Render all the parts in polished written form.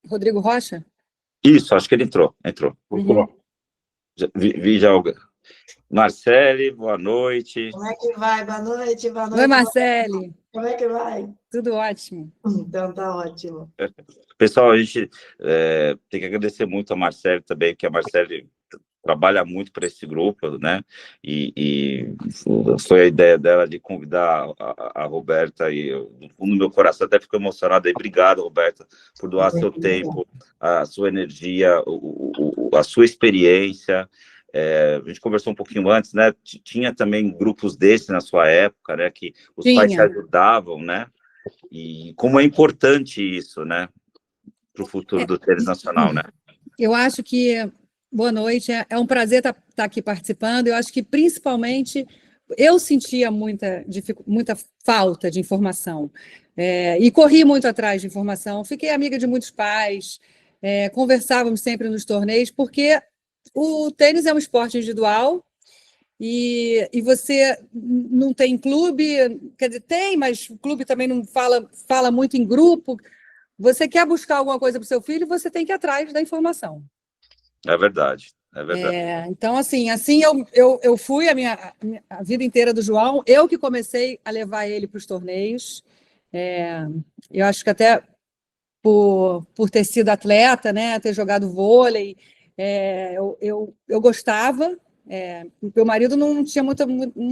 Rodrigo Rocha? Isso, acho que ele entrou. Uhum. Vi já alguém. Marcele, boa noite. Como é que vai? Boa noite. Oi, Marcele. Como é que vai? Tudo ótimo. Então tá ótimo. Pessoal, a gente tem que agradecer muito a Marcele também, que a Marcele trabalha muito para esse grupo, né? E foi a ideia dela de convidar a Roberta, e no fundo do meu coração até fico emocionado. Obrigado, Roberta, por doar seu tempo, a sua energia, a sua experiência. A gente conversou um pouquinho antes, né? Tinha também grupos desses na sua época, né? Que os pais se ajudavam, né? E como é importante isso, né? Para o futuro do tênis nacional, né? Eu acho que... Boa noite, é um prazer estar aqui participando. Eu acho que, principalmente, eu sentia muita falta de informação, e corri muito atrás de informação. Fiquei amiga de muitos pais, conversávamos sempre nos torneios, porque o tênis é um esporte individual e você não tem clube, quer dizer, tem, mas o clube também não fala muito em grupo. Você quer buscar alguma coisa para o seu filho, você tem que ir atrás da informação. É verdade. Então, assim eu fui a vida inteira do João, eu que comecei a levar ele para os torneios. Eu acho que até por ter sido atleta, né, ter jogado vôlei, eu gostava. Meu marido não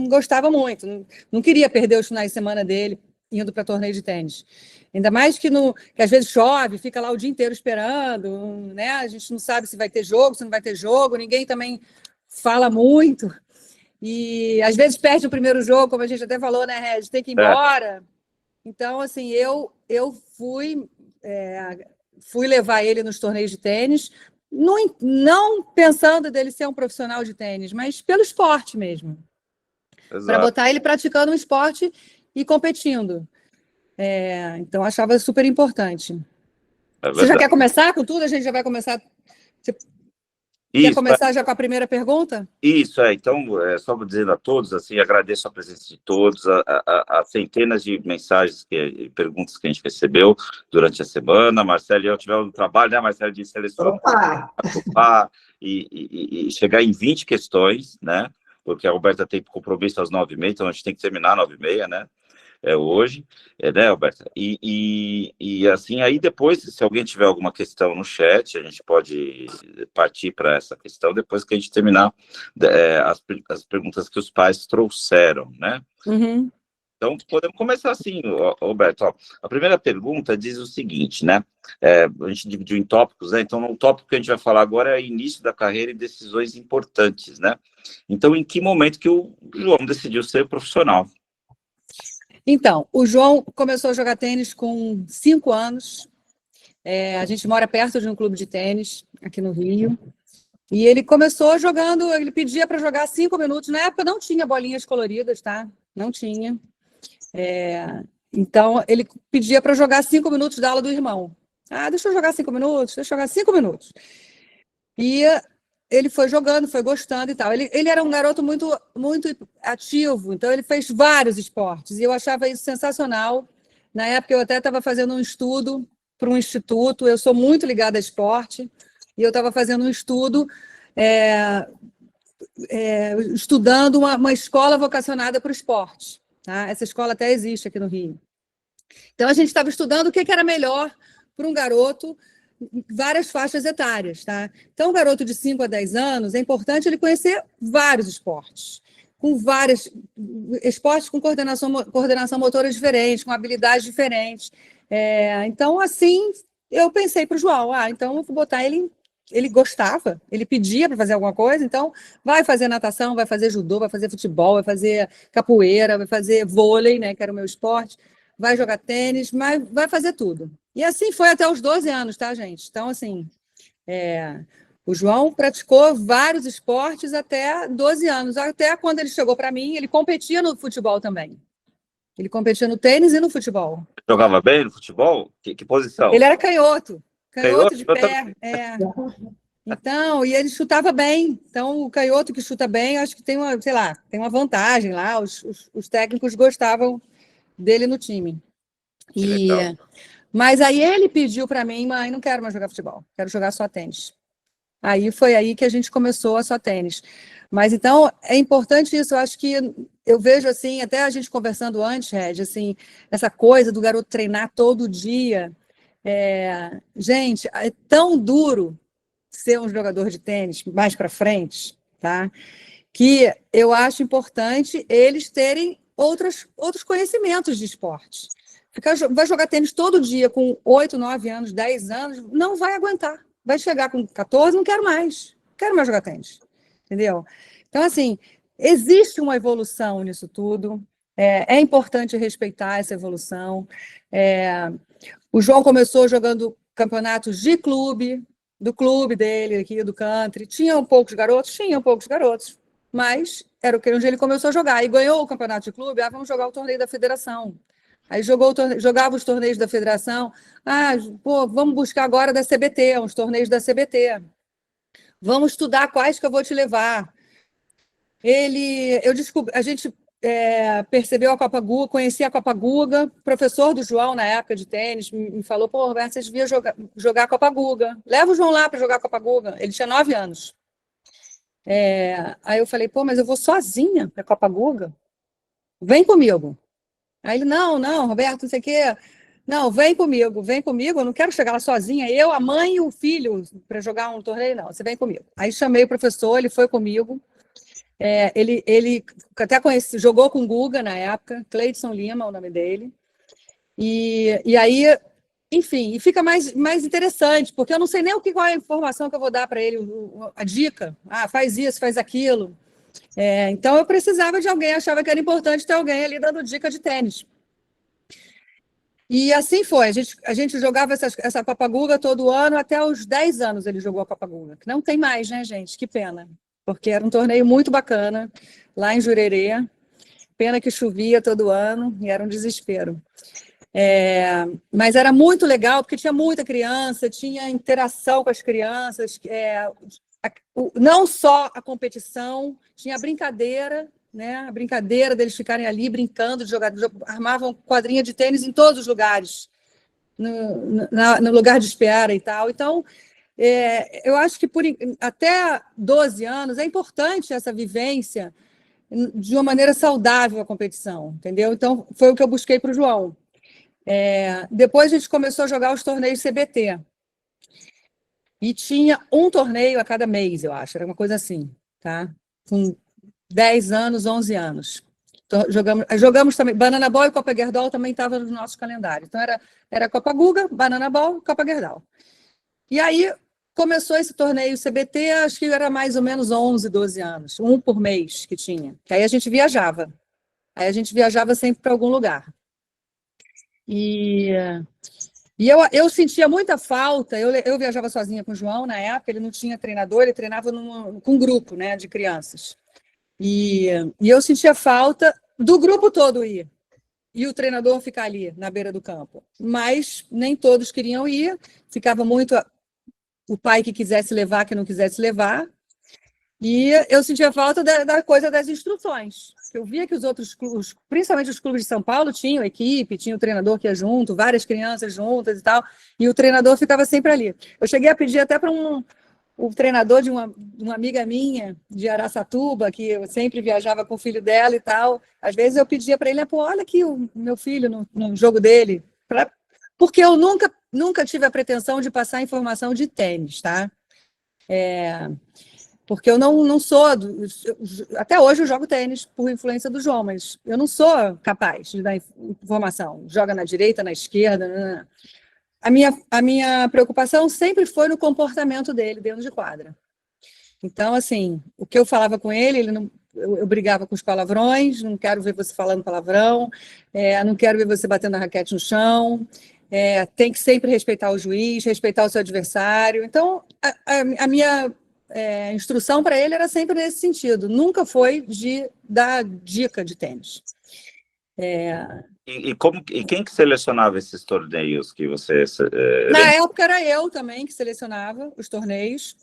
gostava muito, não queria perder os finais de semana dele indo para torneio de tênis. Ainda mais que às vezes chove, fica lá o dia inteiro esperando, né? A gente não sabe se vai ter jogo, se não vai ter jogo, ninguém também fala muito. E às vezes perde o primeiro jogo, como a gente até falou, né, Regis? Tem que ir embora. Então, assim, eu fui levar ele nos torneios de tênis, não pensando dele ser um profissional de tênis, mas pelo esporte mesmo. Para botar ele praticando um esporte e competindo. Então, achava super importante. Você já quer começar com tudo? A gente já vai começar... Quer começar já com a primeira pergunta? Isso, então, só dizendo a todos, assim, agradeço a presença de todos, as centenas de mensagens e perguntas que a gente recebeu durante a semana. Marcelo e eu tivemos um trabalho, né, Marcelo, de seleção, e chegar em 20 questões, né, porque a Roberta tem compromisso às 9h30, então a gente tem que terminar às 9h30, né, hoje, né, Alberta? E assim, aí depois, se alguém tiver alguma questão no chat, a gente pode partir para essa questão depois que a gente terminar as perguntas que os pais trouxeram, né? Uhum. Então, podemos começar assim, Roberto. A primeira pergunta diz o seguinte, né? A gente dividiu em tópicos, né? Então, o tópico que a gente vai falar agora é início da carreira e decisões importantes, né? Então, em que momento que o João decidiu ser profissional? Então, o João começou a jogar tênis com 5 anos. A gente mora perto de um clube de tênis, aqui no Rio. E ele começou jogando, ele pedia para jogar 5 minutos. Na época não tinha bolinhas coloridas, tá? Não tinha. Então, ele pedia para jogar 5 minutos da aula do irmão. Deixa eu jogar 5 minutos, deixa eu jogar 5 minutos. E ele foi jogando, foi gostando e tal. Ele era um garoto muito, muito ativo, então ele fez vários esportes, e eu achava isso sensacional. Na época, eu até estava fazendo um estudo para um instituto, eu sou muito ligada a esporte, e eu estava fazendo um estudo, estudando uma escola vocacionada para o esporte. Tá? Essa escola até existe aqui no Rio. Então, a gente estava estudando o que era melhor para um garoto, várias faixas etárias, tá? Então, um garoto de 5 a 10 anos, é importante ele conhecer vários esportes, com vários esportes com coordenação motora diferente, com habilidades diferentes. Então, assim, eu pensei para o João, então eu vou botar ele gostava, ele pedia para fazer alguma coisa, então vai fazer natação, vai fazer judô, vai fazer futebol, vai fazer capoeira, vai fazer vôlei, né, que era o meu esporte, vai jogar tênis, mas vai fazer tudo. E assim foi até os 12 anos, tá, gente? Então, assim, o João praticou vários esportes até 12 anos. Até quando ele chegou para mim, ele competia no futebol também. Ele competia no tênis e no futebol. Jogava bem no futebol? Que posição? Ele era canhoto de pé. Então, e ele chutava bem. Então, o canhoto que chuta bem, acho que tem uma vantagem lá. Os técnicos gostavam dele no time. Mas aí ele pediu para mim, mãe, não quero mais jogar futebol, quero jogar só tênis. Aí foi aí que a gente começou a só tênis. Mas então é importante isso, eu acho que eu vejo assim, até a gente conversando antes, Red, assim, essa coisa do garoto treinar todo dia. Gente, é tão duro ser um jogador de tênis mais para frente, tá? Que eu acho importante eles terem outros conhecimentos de esporte. Vai jogar tênis todo dia com 8, 9 anos, 10 anos, não vai aguentar. Vai chegar com 14, não quero mais jogar tênis, entendeu? Então, assim, existe uma evolução nisso tudo, é importante respeitar essa evolução. O João começou jogando campeonatos de clube, do clube dele aqui, do country. Tinham poucos garotos, mas era onde ele começou a jogar. E ganhou o campeonato de clube, vamos jogar o torneio da federação. Aí jogava os torneios da federação. Vamos buscar agora da CBT, uns torneios da CBT. Vamos estudar quais que eu vou te levar. A gente percebeu a Copa Guga, conhecia a Copa Guga, professor do João na época de tênis, me falou, Roberto, vocês deviam jogar a Copa Guga. Leva o João lá para jogar a Copa Guga. Ele tinha 9 anos. Aí eu falei, mas eu vou sozinha para a Copa Guga? Vem comigo. Aí ele, não, Roberto, não sei o quê. Não, vem comigo, eu não quero chegar lá sozinha, eu, a mãe e o filho, para jogar um torneio, não, você vem comigo. Aí chamei o professor, ele foi comigo, ele até jogou com o Guga na época, Cleidson Lima, o nome dele, e aí, enfim, e fica mais interessante, porque eu não sei nem qual é a informação que eu vou dar para ele, a dica, faz isso, faz aquilo. Então eu precisava de alguém, achava que era importante ter alguém ali dando dica de tênis. E assim foi, a gente jogava essa Copa Guga todo ano, até os 10 anos ele jogou a Copa Guga, que não tem mais, né, gente? Que pena, porque era um torneio muito bacana, lá em Jurerê, pena que chovia todo ano e era um desespero. Mas era muito legal, porque tinha muita criança, tinha interação com as crianças, não só a competição, tinha a brincadeira, né? A brincadeira deles ficarem ali brincando, armavam quadrinha de tênis em todos os lugares, no lugar de espera e tal. Então, eu acho que até 12 anos é importante essa vivência de uma maneira saudável a competição, entendeu? Então, foi o que eu busquei para o João. Depois a gente começou a jogar os torneios CBT. E tinha um torneio a cada mês, eu acho, era uma coisa assim, tá? Com 10 anos, 11 anos. Então, jogamos também, Banana Ball e Copa Gerdau também estavam no nosso calendário. Então, era Copa Guga, Banana Ball e Copa Gerdau. E aí, começou esse torneio CBT, acho que era mais ou menos 11, 12 anos, um por mês que tinha. Aí a gente viajava. Aí a gente viajava sempre para algum lugar. E eu sentia muita falta, eu viajava sozinha com o João na época, ele não tinha treinador, ele treinava com um grupo, né, de crianças. E eu sentia falta do grupo todo ir, e o treinador ficar ali, na beira do campo. Mas nem todos queriam ir, ficava muito o pai que quisesse levar, que não quisesse levar, e eu sentia falta da coisa das instruções. Eu via que os outros clubes, principalmente os clubes de São Paulo, tinham equipe, tinha o treinador que ia junto, várias crianças juntas e tal, e o treinador ficava sempre ali. Eu cheguei a pedir até para o treinador de uma amiga minha, de Araçatuba, que eu sempre viajava com o filho dela e tal. Às vezes eu pedia para ele, olha aqui o meu filho no jogo dele, porque eu nunca tive a pretensão de passar informação de tênis, tá? Porque eu não sou... Até hoje eu jogo tênis por influência do João, mas eu não sou capaz de dar informação. Joga na direita, na esquerda... A minha preocupação sempre foi no comportamento dele dentro de quadra. Então, assim, o que eu falava com ele, eu brigava com os palavrões, não quero ver você falando palavrão, não quero ver você batendo a raquete no chão, tem que sempre respeitar o juiz, respeitar o seu adversário. Então, a minha instrução para ele era sempre nesse sentido, nunca foi de dar dica de tênis. E quem que selecionava esses torneios que você... Na época era eu também que selecionava os torneios,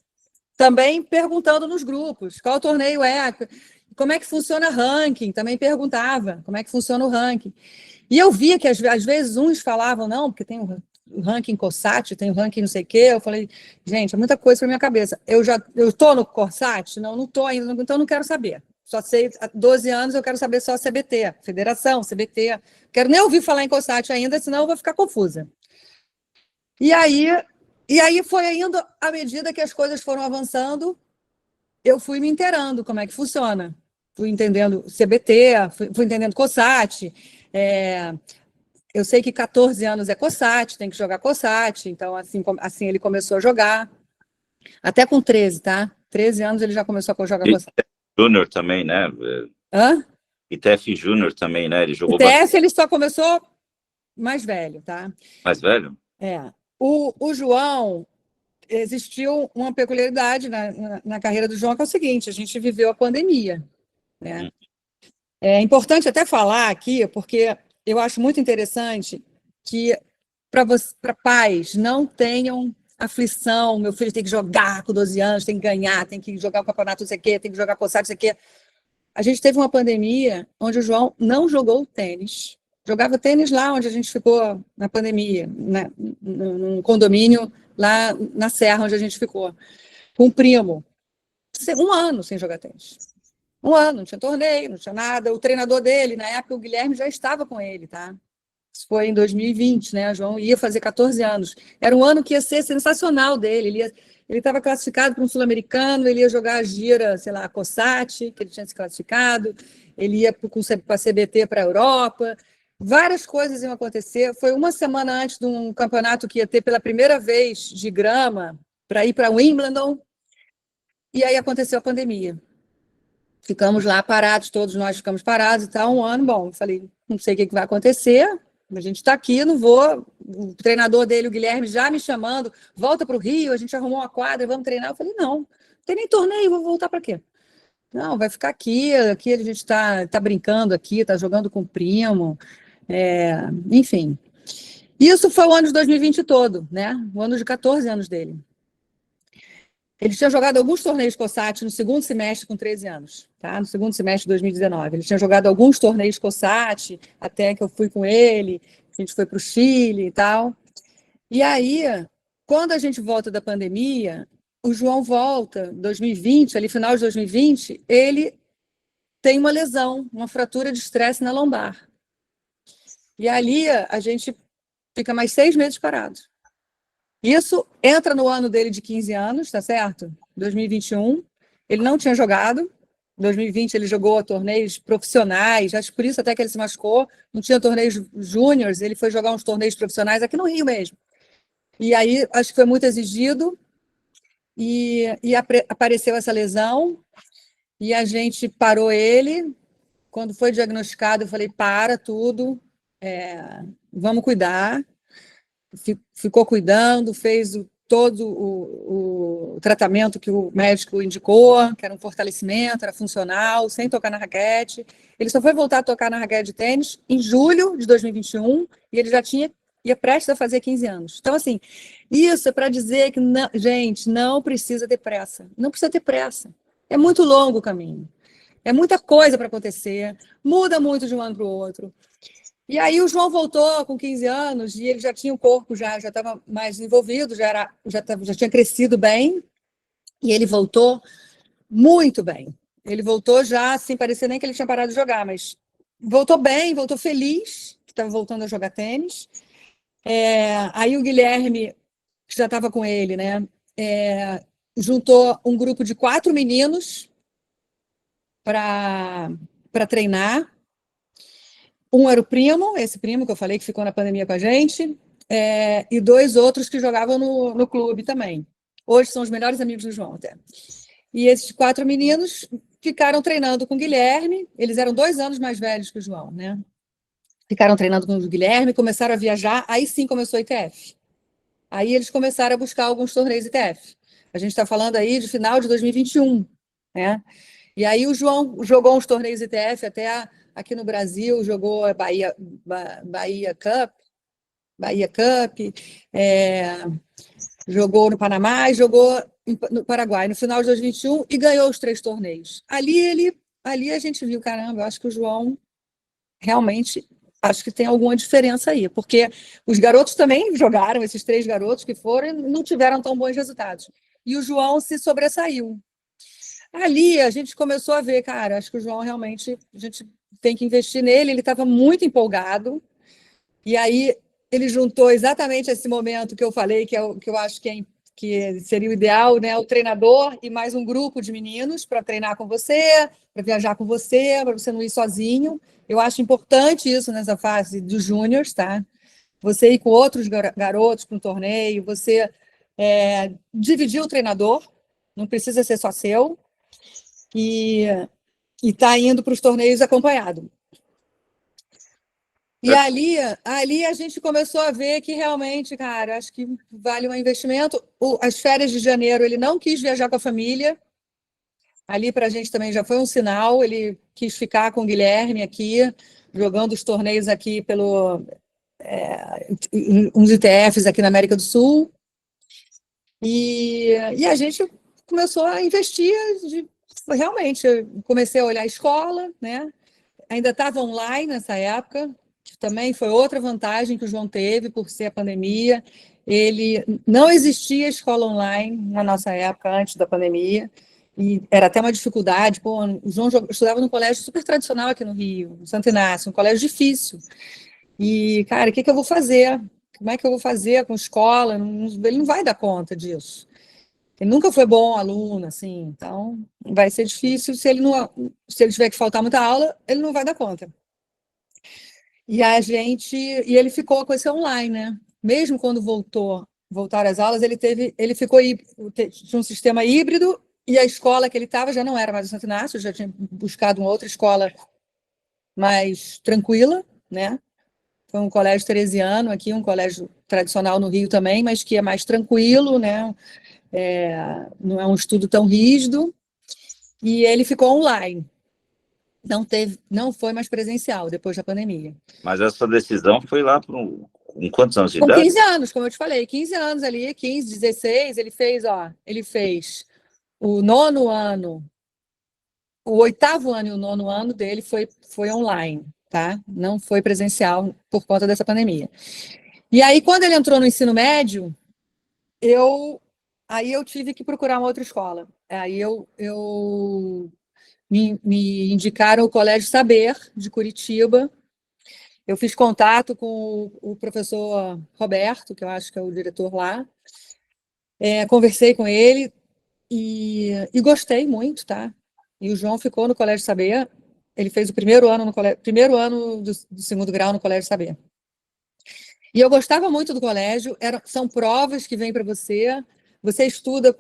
também perguntando nos grupos, qual torneio é, como é que funciona o ranking, também perguntava como é que funciona o ranking. E eu via que às vezes uns falavam, não, porque tem ranking COSAT, tem o ranking não sei o quê. Eu falei, gente, é muita coisa para minha cabeça. Eu estou no COSAT? Não estou ainda, então não quero saber. Só sei, há 12 anos eu quero saber só CBT, Federação, CBT. Quero nem ouvir falar em COSAT ainda, senão eu vou ficar confusa. E aí foi indo, à medida que as coisas foram avançando, eu fui me inteirando como é que funciona. Fui entendendo CBT, fui entendendo COSAT. Eu sei que 14 anos é COSAT, tem que jogar COSAT, então assim ele começou a jogar. Até com 13, tá? 13 anos ele já começou a jogar COSAT. Júnior também, né? Hã? ITF Júnior também, né? Ele jogou ITF ele só começou mais velho, tá? mais velho? O João, existiu uma peculiaridade na carreira do João, que é o seguinte, a gente viveu a pandemia, né? É importante até falar aqui, porque eu acho muito interessante que para pais não tenham aflição, meu filho tem que jogar com 12 anos, tem que ganhar, tem que jogar o campeonato, não sei o quê, tem que jogar COSAT, não sei o quê. A gente teve uma pandemia onde o João não jogou tênis. Jogava tênis lá onde a gente ficou na pandemia, num condomínio lá na Serra, onde a gente ficou, com um primo. 1 ano sem jogar tênis. 1 ano, não tinha torneio, não tinha nada. O treinador dele, na época, o Guilherme, já estava com ele, tá? Isso foi em 2020, né? O João ia fazer 14 anos. Era um ano que ia ser sensacional dele. Ele estava classificado para um sul-americano, ele ia jogar a gira, sei lá, a COSAT, que ele tinha se classificado, ele ia para a CBT para a Europa. Várias coisas iam acontecer. Foi uma semana antes de um campeonato que ia ter pela primeira vez de grama para ir para Wimbledon. E aí aconteceu a pandemia. Ficamos lá parados, todos nós ficamos parados e tal, 1 ano. Bom, falei, não sei o que vai acontecer, a gente está aqui, não vou. O treinador dele, o Guilherme, já me chamando, volta para o Rio, a gente arrumou uma quadra, vamos treinar. Eu falei, não tem nem torneio, vou voltar para quê? Não, vai ficar aqui a gente está brincando aqui, está jogando com o primo, enfim. Isso foi o ano de 2020 todo, né? O ano de 14 anos dele. Ele tinha jogado alguns torneios COSAT no segundo semestre com 13 anos, tá? No segundo semestre de 2019. Ele tinha jogado alguns torneios COSAT, até que eu fui com ele, a gente foi para o Chile e tal. E aí, quando a gente volta da pandemia, o João volta, 2020, ali final de 2020, ele tem uma lesão, uma fratura de estresse na lombar. E ali a gente fica mais 6 meses parado. Isso entra no ano dele de 15 anos, tá certo? 2021. Ele não tinha jogado. Em 2020 ele jogou torneios profissionais, acho que por isso até que ele se machucou. Não tinha torneios júniores, ele foi jogar uns torneios profissionais aqui no Rio mesmo. E aí acho que foi muito exigido e apareceu essa lesão e a gente parou ele. Quando foi diagnosticado, eu falei, para tudo, vamos cuidar. Ficou cuidando, fez todo o tratamento que o médico indicou, que era um fortalecimento, era funcional, sem tocar na raquete. Ele só foi voltar a tocar na raquete de tênis em julho de 2021 e ele já ia prestes a fazer 15 anos. Então, assim, isso é para dizer que, não, gente, não precisa ter pressa. Não precisa ter pressa. É muito longo o caminho. É muita coisa para acontecer, muda muito de um ano para o outro. E aí o João voltou com 15 anos e ele já tinha o corpo, já estava mais desenvolvido, já tinha crescido bem, e ele voltou muito bem. Ele voltou já, assim, parecia nem que ele tinha parado de jogar, mas voltou bem, voltou feliz, que estava voltando a jogar tênis. Aí o Guilherme, que já estava com ele, né, juntou um grupo de 4 meninos para treinar. Um era o primo, esse primo que eu falei que ficou na pandemia com a gente, e 2 outros que jogavam no clube também. Hoje são os melhores amigos do João até. E esses 4 meninos ficaram treinando com o Guilherme, eles eram 2 anos mais velhos que o João, né? Ficaram treinando com o Guilherme, começaram a viajar, aí sim começou a ITF. Aí eles começaram a buscar alguns torneios ITF. A gente está falando aí de final de 2021, né? E aí o João jogou uns torneios ITF até aqui no Brasil, jogou a Bahia Cup, jogou no Panamá e jogou no Paraguai no final de 2021 e ganhou os 3 torneios. Ali a gente viu, caramba, eu acho que o João realmente acho que tem alguma diferença aí, porque os garotos também jogaram, esses 3 garotos que foram, e não tiveram tão bons resultados. E o João se sobressaiu. Ali a gente começou a ver, cara, acho que o João realmente, a gente tem que investir nele, ele estava muito empolgado, e aí ele juntou exatamente esse momento que eu falei, que eu acho que seria o ideal, né? O treinador e mais um grupo de meninos para treinar com você, para viajar com você, para você não ir sozinho. Eu acho importante isso nessa fase dos júniors, tá? Você ir com outros garotos para um torneio, você dividir o treinador, não precisa ser só seu, e tá indo para os torneios acompanhado. E ali a gente começou a ver que realmente, cara, acho que vale um investimento. As férias de janeiro, ele não quis viajar com a família. Ali para a gente também já foi um sinal. Ele quis ficar com o Guilherme aqui, jogando os torneios aqui uns ITFs aqui na América do Sul. E a gente começou a investir, realmente, eu comecei a olhar a escola, né? Ainda estava online nessa época, que também foi outra vantagem que o João teve por ser a pandemia. Ele não existia escola online na nossa época, antes da pandemia, e era até uma dificuldade. Pô, o João estudava num colégio super tradicional aqui no Rio, no Santo Inácio, um colégio difícil. E, cara, o que eu vou fazer? Como é que eu vou fazer com escola? Ele não vai dar conta disso. Ele nunca foi bom aluno, assim, então vai ser difícil se ele tiver que faltar muita aula, ele não vai dar conta. E ele ficou com esse online, né? Mesmo quando voltaram as aulas, ele ficou tinha um sistema híbrido, e a escola que ele estava já não era mais o Santo Inácio, já tinha buscado uma outra escola mais tranquila, né? Foi um colégio teresiano aqui, um colégio tradicional no Rio também, mas que é mais tranquilo, né? Não é um estudo tão rígido, e ele ficou online. Não foi mais presencial depois da pandemia. Mas essa decisão foi lá com quantos anos de Com idade? 15 anos, como eu te falei, 15 anos ali, 15, 16, ele fez o 9º ano, o 8º ano e o 9º ano dele foi online, tá? Não foi presencial por conta dessa pandemia. E aí, quando ele entrou no ensino médio, eu tive que procurar uma outra escola. Aí me indicaram o Colégio Saber, de Curitiba. Eu fiz contato com o professor Roberto, que eu acho que é o diretor lá. Conversei com ele e gostei muito, tá? E o João ficou no Colégio Saber. Ele fez o primeiro ano do 2º grau no Colégio Saber. E eu gostava muito do colégio. São provas que vêm para você. Você estuda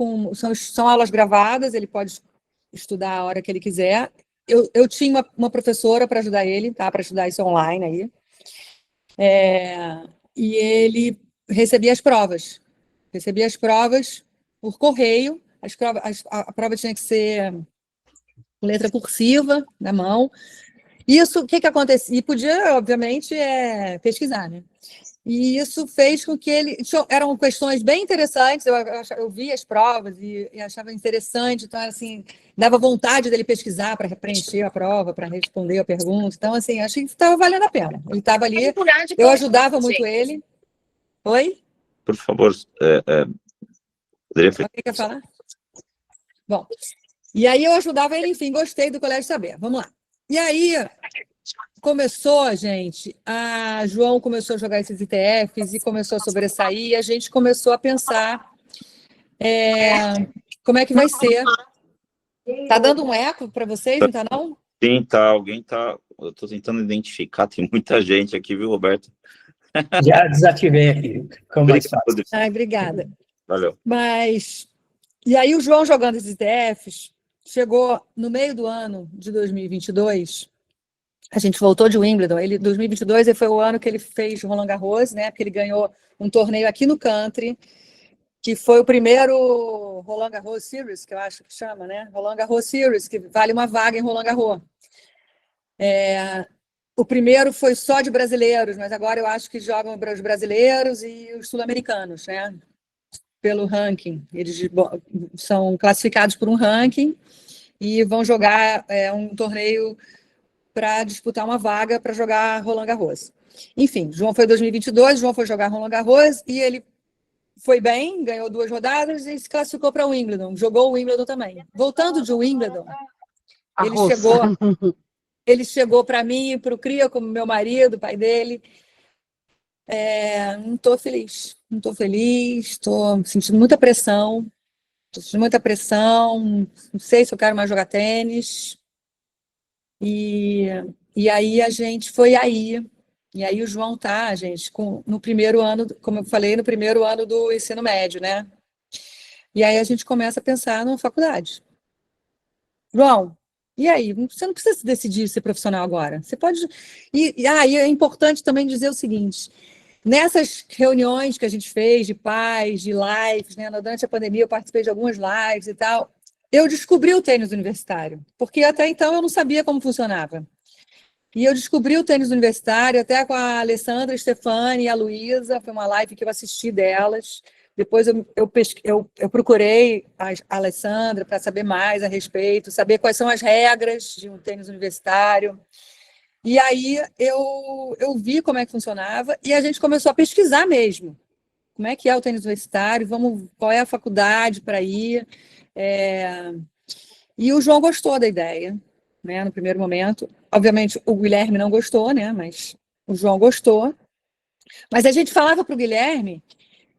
são aulas gravadas. Ele pode estudar a hora que ele quiser. Eu tinha uma professora para ajudar ele, tá? Para estudar isso online aí. E ele recebia as provas por correio. A prova tinha que ser com letra cursiva na mão. Isso, o que acontecia? E podia, obviamente, pesquisar, né? E isso fez com que eram questões bem interessantes. Eu via as provas e achava interessante. Então, assim, dava vontade dele pesquisar para preencher a prova, para responder a pergunta. Então, assim, achei que estava valendo a pena. Ele estava ali, eu ajudava muito ele. Oi? Por favor, poderia O que quer falar? Bom, e aí eu ajudava ele, enfim, gostei do Colégio Saber. Vamos lá. E aí começou, gente, João começou a jogar esses ITFs e começou a sobressair, e a gente começou a pensar como é que vai ser. Tá dando um eco para vocês, não tá não? Sim, tá. Alguém tá. Eu estou tentando identificar, tem muita gente aqui, viu, Roberto? Já desativei aqui, ficou mais fácil. Ai, obrigada. Valeu. E aí o João jogando esses ITFs, chegou no meio do ano de 2022, a gente voltou de Wimbledon, 2022 foi o ano que ele fez Roland Garros, né, porque ele ganhou um torneio aqui no Country, que foi o primeiro Roland Garros Series, que eu acho que chama, né, Roland Garros Series, que vale uma vaga em Roland Garros. O primeiro foi só de brasileiros, mas agora eu acho que jogam os brasileiros e os sul-americanos, né, pelo ranking. Eles são classificados por um ranking e vão jogar um torneio para disputar uma vaga para jogar Roland Garros. Enfim, João foi em 2022, João foi jogar Roland Garros e ele foi bem, ganhou 2 rodadas e se classificou para o Wimbledon, jogou o Wimbledon também. Voltando de Wimbledon, ele chegou para mim e para o Cria, como meu marido, pai dele. Não estou feliz, estou sentindo muita pressão, não sei se eu quero mais jogar tênis. E aí a gente foi aí. E aí o João tá, gente, no primeiro ano, como eu falei, no primeiro ano do ensino médio, né? E aí a gente começa a pensar numa faculdade. João, e aí? Você não precisa se decidir ser profissional agora. Você pode... E é importante também dizer o seguinte, nessas reuniões que a gente fez de pais, de lives, né? Durante a pandemia eu participei de algumas lives e tal, eu descobri o tênis universitário, porque até então eu não sabia como funcionava. E eu descobri o tênis universitário até com a Alessandra, a Stefani e a Luísa, foi uma live que eu assisti delas. Depois eu procurei a Alessandra para saber mais a respeito, saber quais são as regras de um tênis universitário. E aí eu vi como é que funcionava e a gente começou a pesquisar mesmo. Como é que é o tênis universitário, qual é a faculdade para ir. E o João gostou da ideia, né, no primeiro momento. Obviamente, o Guilherme não gostou, né, mas o João gostou. Mas a gente falava para o Guilherme,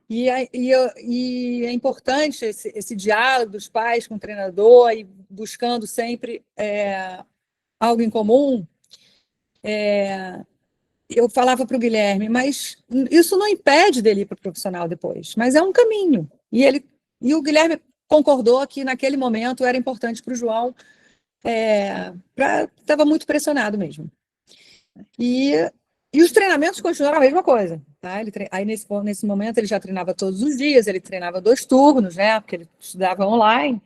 e é importante esse diálogo dos pais com o treinador, e buscando sempre algo em comum. Eu falava para o Guilherme, mas isso não impede dele ir para o profissional depois, mas é um caminho. E o Guilherme concordou que naquele momento era importante para o João, estava muito pressionado mesmo. E os treinamentos continuaram a mesma coisa. Tá? Aí nesse momento ele já treinava todos os dias, ele treinava 2 turnos, né? Porque ele estudava online.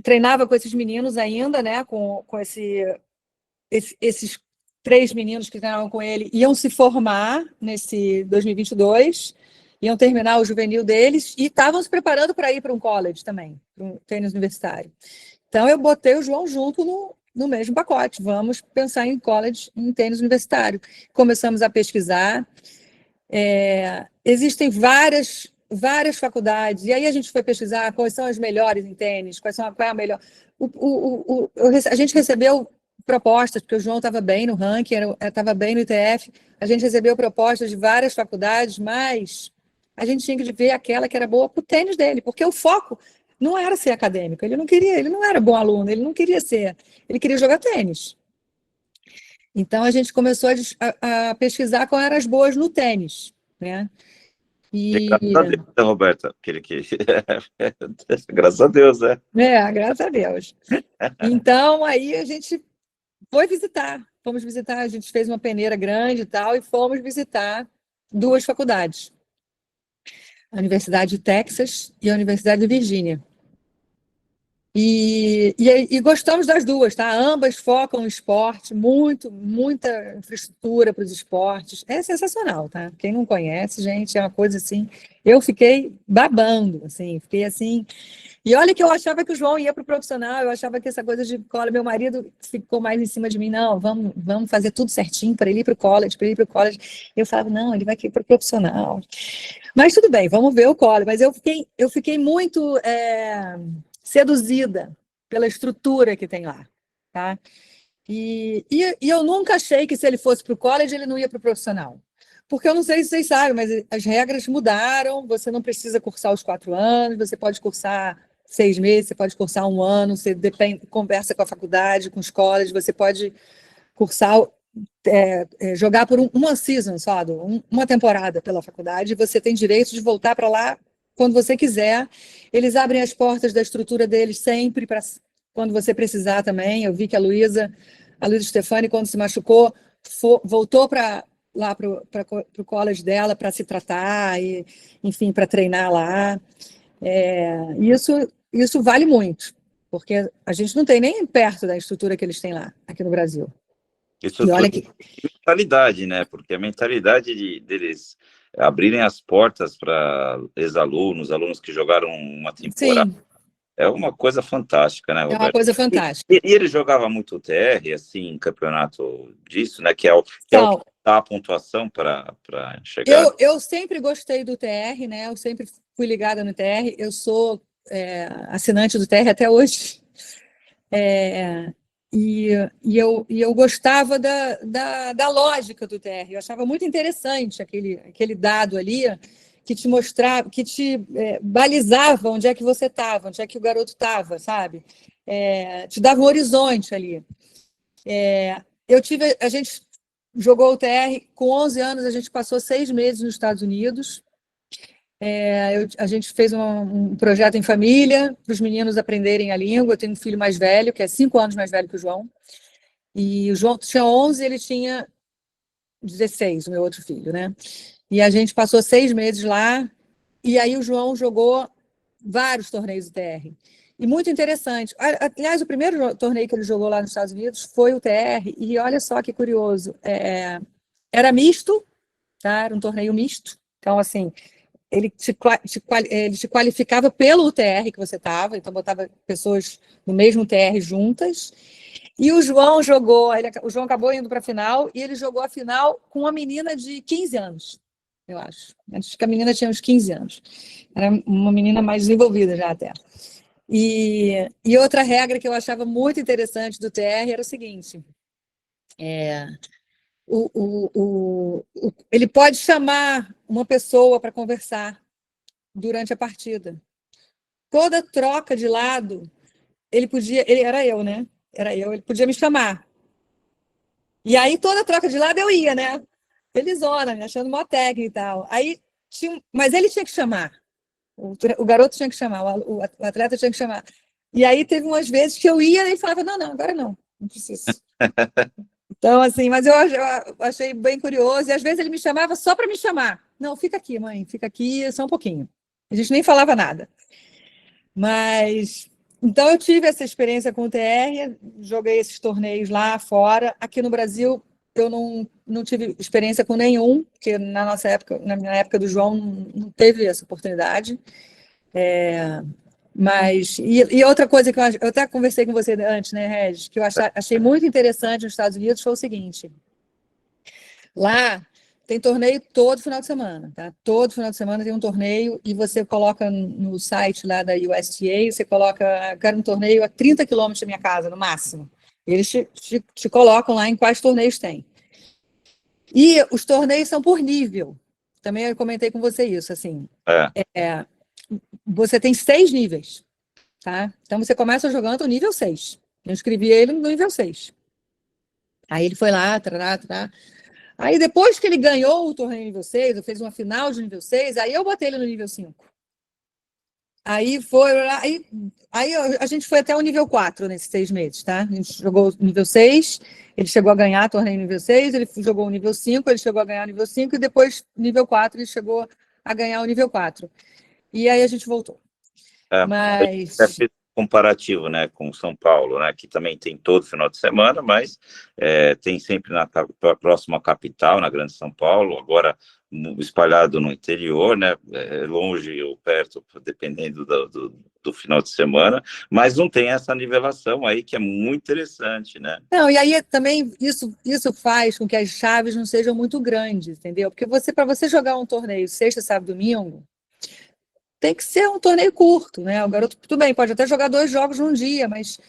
Treinava com esses meninos ainda, né? Com esses 3 meninos que treinavam com ele, iam se formar nesse 2022, iam terminar o juvenil deles e estavam se preparando para ir para um college também, para um tênis universitário. Então, eu botei o João junto no mesmo pacote. Vamos pensar em college, em tênis universitário. Começamos a pesquisar. Existem várias faculdades. E aí a gente foi pesquisar quais são as melhores em tênis, qual é a melhor... A gente recebeu propostas, porque o João estava bem no ranking, estava bem no ITF. A gente recebeu propostas de várias faculdades, mas a gente tinha que ver aquela que era boa para o tênis dele, porque o foco não era ser acadêmico, ele não era bom aluno, ele não queria ser, ele queria jogar tênis. Então a gente começou a pesquisar quais eram as boas no tênis, né? Graças a Deus, né, Roberta? Graças a Deus, né? Graças a Deus. Então aí a gente fomos visitar, a gente fez uma peneira grande e tal, e fomos visitar 2 faculdades. A Universidade de Texas e a Universidade de Virgínia. E gostamos das 2, tá? Ambas focam no esporte, muita infraestrutura para os esportes. É sensacional, tá? Quem não conhece, gente, é uma coisa assim... Eu fiquei babando, assim, fiquei assim... E olha que eu achava que o João ia para o profissional, eu achava que essa coisa de college, meu marido ficou mais em cima de mim, não, vamos fazer tudo certinho para ele ir para o college, Eu falava, não, ele vai ir para o profissional. Mas tudo bem, vamos ver o college. Mas eu fiquei muito seduzida pela estrutura que tem lá, tá? E eu nunca achei que se ele fosse para o college, ele não ia para o profissional. Porque eu não sei se vocês sabem, mas as regras mudaram, você não precisa cursar os 4 anos, você pode cursar 6 meses, você pode cursar 1 ano, você conversa com a faculdade, com os colleges, você pode cursar, jogar por uma season só, uma temporada pela faculdade, e você tem direito de voltar para lá quando você quiser. Eles abrem as portas da estrutura deles sempre, para quando você precisar também. Eu vi que a Luísa Stefani, quando se machucou, voltou lá para o college dela para se tratar, e, enfim, para treinar lá. Isso vale muito, porque a gente não tem nem perto da estrutura que eles têm lá, aqui no Brasil. Isso é mentalidade, né? Porque a mentalidade deles abrirem as portas para ex-alunos, alunos que jogaram uma temporada, É uma coisa fantástica, né, É uma Roberto? coisa fantástica. E ele jogava muito TR, assim, em campeonato disso, né? Que é o que Então, dá a pontuação para chegar. eu sempre gostei do TR, né? Eu sempre fui ligada no TR. Eu sou assinante do TR até hoje. É, e eu gostava da lógica do TR. Eu achava muito interessante aquele dado ali que te mostrava, que te balizava onde é que você estava, onde é que o garoto estava, sabe? Te dava um horizonte ali. A gente jogou o TR com 11 anos, a gente passou 6 meses nos Estados Unidos. A gente fez um projeto em família para os meninos aprenderem a língua. Eu tenho um filho mais velho, que é 5 anos mais velho que o João. E o João tinha 11, ele tinha 16, o meu outro filho, né? E a gente passou 6 meses lá. E aí o João jogou vários torneios do TR. E muito interessante. Aliás, o primeiro torneio que ele jogou lá nos Estados Unidos foi o TR. E olha só que curioso. Era misto, tá? Era um torneio misto. Então, assim, ele te qualificava pelo TR que você estava, então botava pessoas no mesmo TR juntas. E o João jogou, o João acabou indo para a final, e ele jogou a final com uma menina de 15 anos, eu acho. Acho que a menina tinha uns 15 anos. Era uma menina mais desenvolvida já até. E outra regra que eu achava muito interessante do TR era o seguinte: ele pode chamar uma pessoa para conversar durante a partida. Toda troca de lado, era eu, né? Era eu, ele podia me chamar. E aí, toda troca de lado eu ia, né? Felizona, me achando mó técnica e tal. Aí, mas ele tinha que chamar. O garoto tinha que chamar, o atleta tinha que chamar. E aí, teve umas vezes que eu ia e falava, não, agora não preciso. Então, assim, mas eu achei bem curioso. E às vezes ele me chamava só para me chamar. Não, fica aqui, mãe, fica aqui só um pouquinho. A gente nem falava nada. Mas, então eu tive essa experiência com o TR, joguei esses torneios lá fora. Aqui no Brasil, eu não tive experiência com nenhum, porque na minha época do João, não teve essa oportunidade. Mas, e outra coisa que eu até conversei com você antes, né, Regis, que eu achei muito interessante nos Estados Unidos foi o seguinte: lá tem torneio todo final de semana, tá? Todo final de semana tem um torneio e você coloca no site lá da USTA, você coloca, quero um torneio a 30 quilômetros da minha casa, no máximo. Eles te colocam lá em quais torneios tem. E os torneios são por nível. Também eu comentei com você isso, assim. Você tem 6 níveis, tá? Então você começa jogando o nível 6. Eu inscrevi ele no nível 6. Aí ele foi lá, tarará. Aí depois que ele ganhou o torneio nível 6, eu fiz uma final de nível 6, aí eu botei ele no nível 5. Aí a gente foi até o nível 4 nesses 6 meses, tá? A gente jogou o nível 6, ele chegou a ganhar o torneio nível 6, ele jogou o nível 5, ele chegou a ganhar o nível 5, e depois, nível 4, ele chegou a ganhar o nível 4. E aí a gente voltou. Mas Comparativo, né, com São Paulo, né, que também tem todo final de semana, mas tem sempre na próxima capital, na Grande São Paulo, agora espalhado no interior, né, longe ou perto, dependendo do final de semana, mas não tem essa nivelação aí que é muito interessante, né? Não, e aí também isso faz com que as chaves não sejam muito grandes, entendeu? Porque para você jogar um torneio sexta, sábado, domingo, tem que ser um torneio curto, né? O garoto, tudo bem, pode até jogar 2 jogos num dia, mas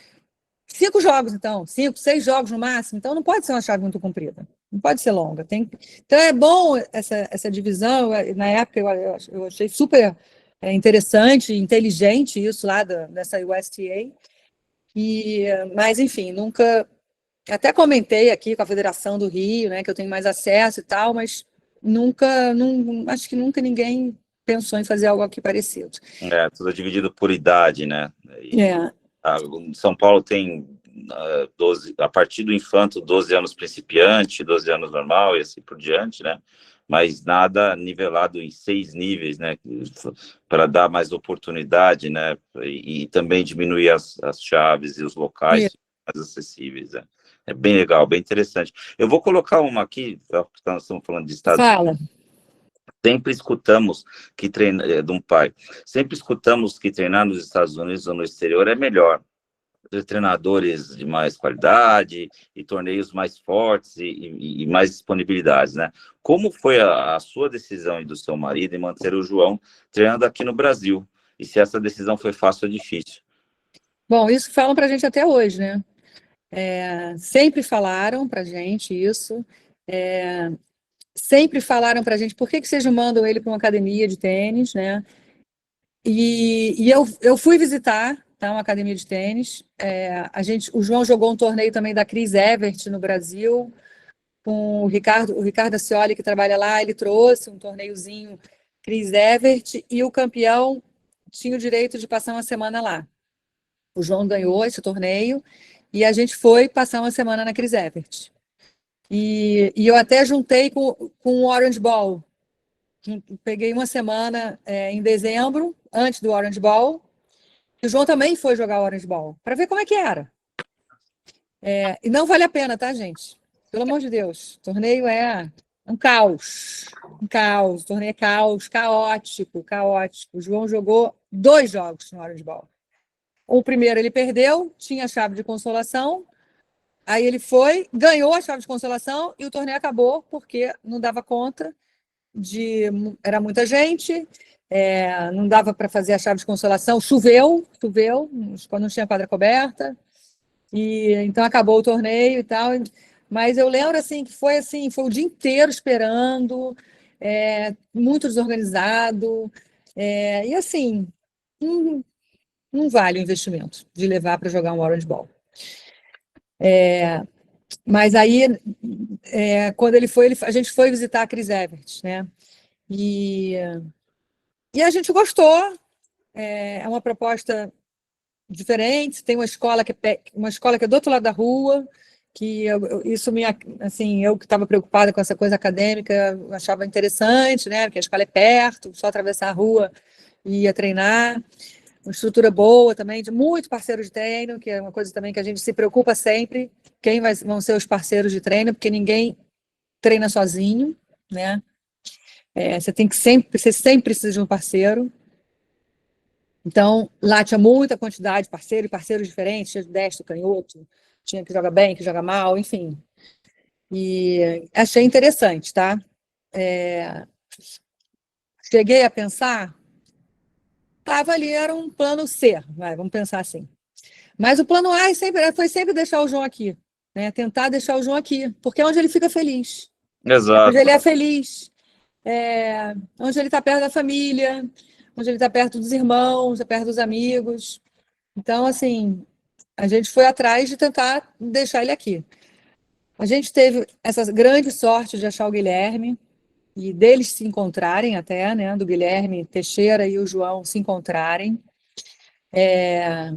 5 jogos, então, 5, 6 jogos no máximo, então não pode ser uma chave muito comprida, não pode ser longa. Então é bom essa divisão. Na época eu achei super interessante, inteligente isso lá dessa USTA, mas enfim, nunca. Até comentei aqui com a Federação do Rio, né, que eu tenho mais acesso e tal, mas acho que nunca ninguém pensou em fazer algo aqui parecido. Tudo dividido por idade, né? São Paulo tem 12, a partir do infanto, 12 anos principiante, 12 anos normal e assim por diante, né? Mas nada nivelado em 6 níveis, né? Para dar mais oportunidade, né? E também diminuir as chaves e os locais mais acessíveis, né? É bem legal, bem interessante. Eu vou colocar uma aqui, nós estamos falando de Estados Unidos. Sempre escutamos que treinar, de um pai, sempre escutamos que treinar nos Estados Unidos ou no exterior é melhor. De treinadores de mais qualidade e torneios mais fortes e mais disponibilidades, né? Como foi a sua decisão e do seu marido em manter o João treinando aqui no Brasil? E se essa decisão foi fácil ou difícil? Bom, isso falam para a gente até hoje, né? Sempre falaram para a gente isso, sempre falaram para a gente por que vocês não mandam ele para uma academia de tênis, né? E eu fui visitar, tá, uma academia de tênis. O João jogou um torneio também da Chris Evert no Brasil, com o Ricardo Ascioli, que trabalha lá, ele trouxe um torneiozinho Chris Evert, e o campeão tinha o direito de passar uma semana lá. O João ganhou esse torneio, e a gente foi passar uma semana na Chris Evert. E eu até juntei com o Orange Ball. Peguei uma semana em dezembro, antes do Orange Ball, e o João também foi jogar o Orange Ball, para ver como é que era. E não vale a pena, tá, gente? Pelo amor de Deus. O torneio é um caos. Um caos. O torneio é caos, caótico, caótico. O João jogou 2 jogos no Orange Ball. O primeiro ele perdeu, tinha a chave de consolação, aí ele foi, ganhou a chave de consolação e o torneio acabou porque não dava conta era muita gente, não dava para fazer a chave de consolação, choveu, quando não tinha quadra coberta, e então acabou o torneio e tal, mas eu lembro assim que foi o dia inteiro esperando, muito desorganizado, e assim, não vale o investimento de levar para jogar um Orange Ball. Mas aí, quando ele foi, a gente foi visitar a Chris Evert, né? E a gente gostou. É uma proposta diferente. Tem uma escola que é do outro lado da rua, que assim, eu que estava preocupada com essa coisa acadêmica, eu achava interessante, né? Porque a escola é perto, só atravessar a rua e ia treinar. Uma estrutura boa também, de muito parceiro de treino, que é uma coisa também que a gente se preocupa sempre, quem vão ser os parceiros de treino, porque ninguém treina sozinho, né? Você sempre precisa de um parceiro. Então, lá tinha muita quantidade de parceiros, e parceiros diferentes, tinha destro, canhoto, tinha que joga bem, que joga mal, enfim. E achei interessante, tá? Cheguei a pensar, estava ali, era um plano C, vamos pensar assim. Mas o plano A foi sempre deixar o João aqui, né? Tentar deixar o João aqui, porque é onde ele fica feliz. Exato. Onde ele é feliz, onde ele está perto da família, onde ele está perto dos irmãos, está perto dos amigos. Então, assim, a gente foi atrás de tentar deixar ele aqui. A gente teve essa grande sorte de achar o Guilherme e deles se encontrarem até, né? Do Guilherme Teixeira e o João se encontrarem. É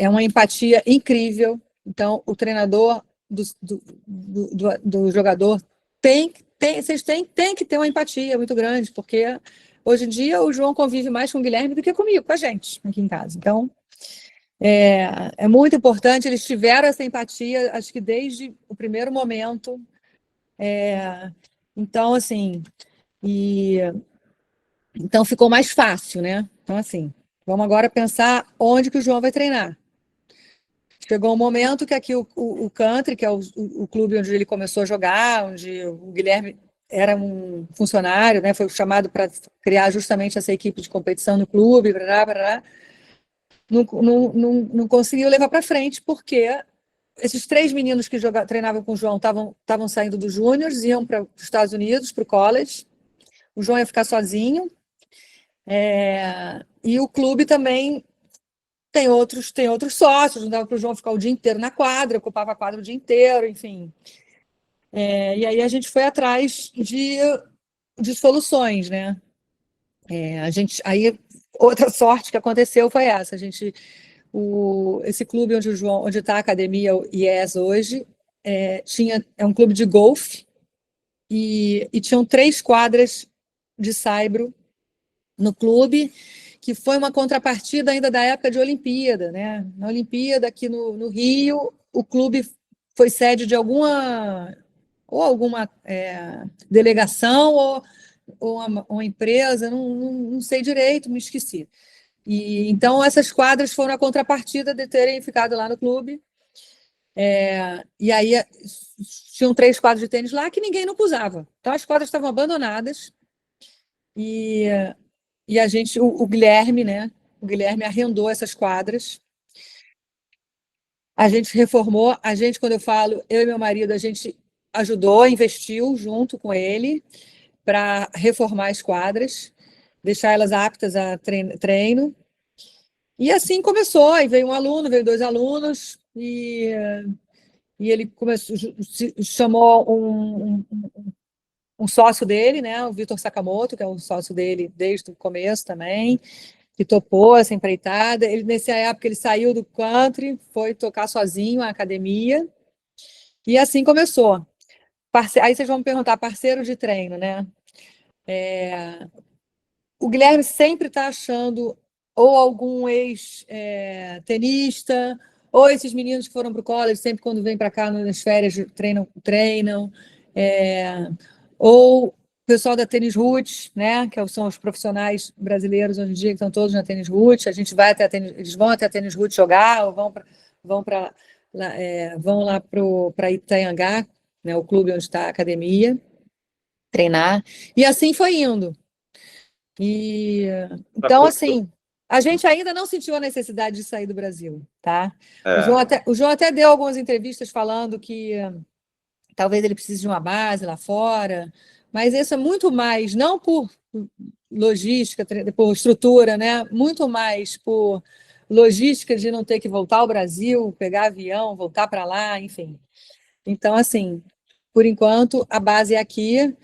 uma empatia incrível. Então, o treinador do jogador vocês têm que ter uma empatia muito grande, porque hoje em dia o João convive mais com o Guilherme do que comigo, com a gente aqui em casa. Então, é muito importante, eles tiveram essa empatia, acho que desde o primeiro momento. Então, assim, então ficou mais fácil, né? Então, assim, vamos agora pensar onde que o João vai treinar. Chegou um momento que aqui o Country, que é o clube onde ele começou a jogar, onde o Guilherme era um funcionário, né, foi chamado para criar justamente essa equipe de competição no clube, não conseguiu levar para frente, porque esses 3 meninos que treinavam com o João estavam saindo dos júniors, iam para os Estados Unidos, para o college, o João ia ficar sozinho, e o clube também tem outros sócios, não dava para o João ficar o dia inteiro na quadra, ocupava a quadra o dia inteiro, enfim. E aí a gente foi atrás de soluções, né? Aí outra sorte que aconteceu foi essa. Esse clube onde está a academia IES hoje, é um clube de golfe e tinham 3 quadras de saibro no clube, que foi uma contrapartida ainda da época de Olimpíada, né? Na Olimpíada, aqui no Rio, o clube foi sede de alguma delegação, ou ou uma empresa, não sei direito, me esqueci. E então essas quadras foram a contrapartida de terem ficado lá no clube. E aí tinham 3 quadras de tênis lá que ninguém nunca usava. Então as quadras estavam abandonadas e a gente, o Guilherme, né? O Guilherme arrendou essas quadras. A gente reformou, quando eu falo, eu e meu marido, a gente ajudou, investiu junto com ele para reformar as quadras, deixar elas aptas a treino. E assim começou, aí veio um aluno, veio 2 alunos, e ele chamou um sócio dele, né, o Vitor Sakamoto, que é um sócio dele desde o começo também, que topou essa empreitada. Ele, nessa época, ele saiu do country, foi tocar sozinho a academia, e assim começou. Aí vocês vão me perguntar, parceiro de treino, né? O Guilherme sempre está achando ou algum ex-tenista, ou esses meninos que foram para o college, sempre quando vêm para cá nas férias treinam, ou o pessoal da Tênis Roots, né, que são os profissionais brasileiros hoje em dia que estão todos na Tênis Roots. A gente vai até eles vão até a Tênis Roots jogar, ou vão lá para Itanhangá, né, o clube onde está a academia, treinar. E assim foi indo. Então, assim, a gente ainda não sentiu a necessidade de sair do Brasil, tá? O João até deu algumas entrevistas falando que talvez ele precise de uma base lá fora, mas isso é muito mais, não por logística, por estrutura, né? Muito mais por logística de não ter que voltar ao Brasil, pegar avião, voltar para lá, enfim. Então, assim, por enquanto, a base é aqui,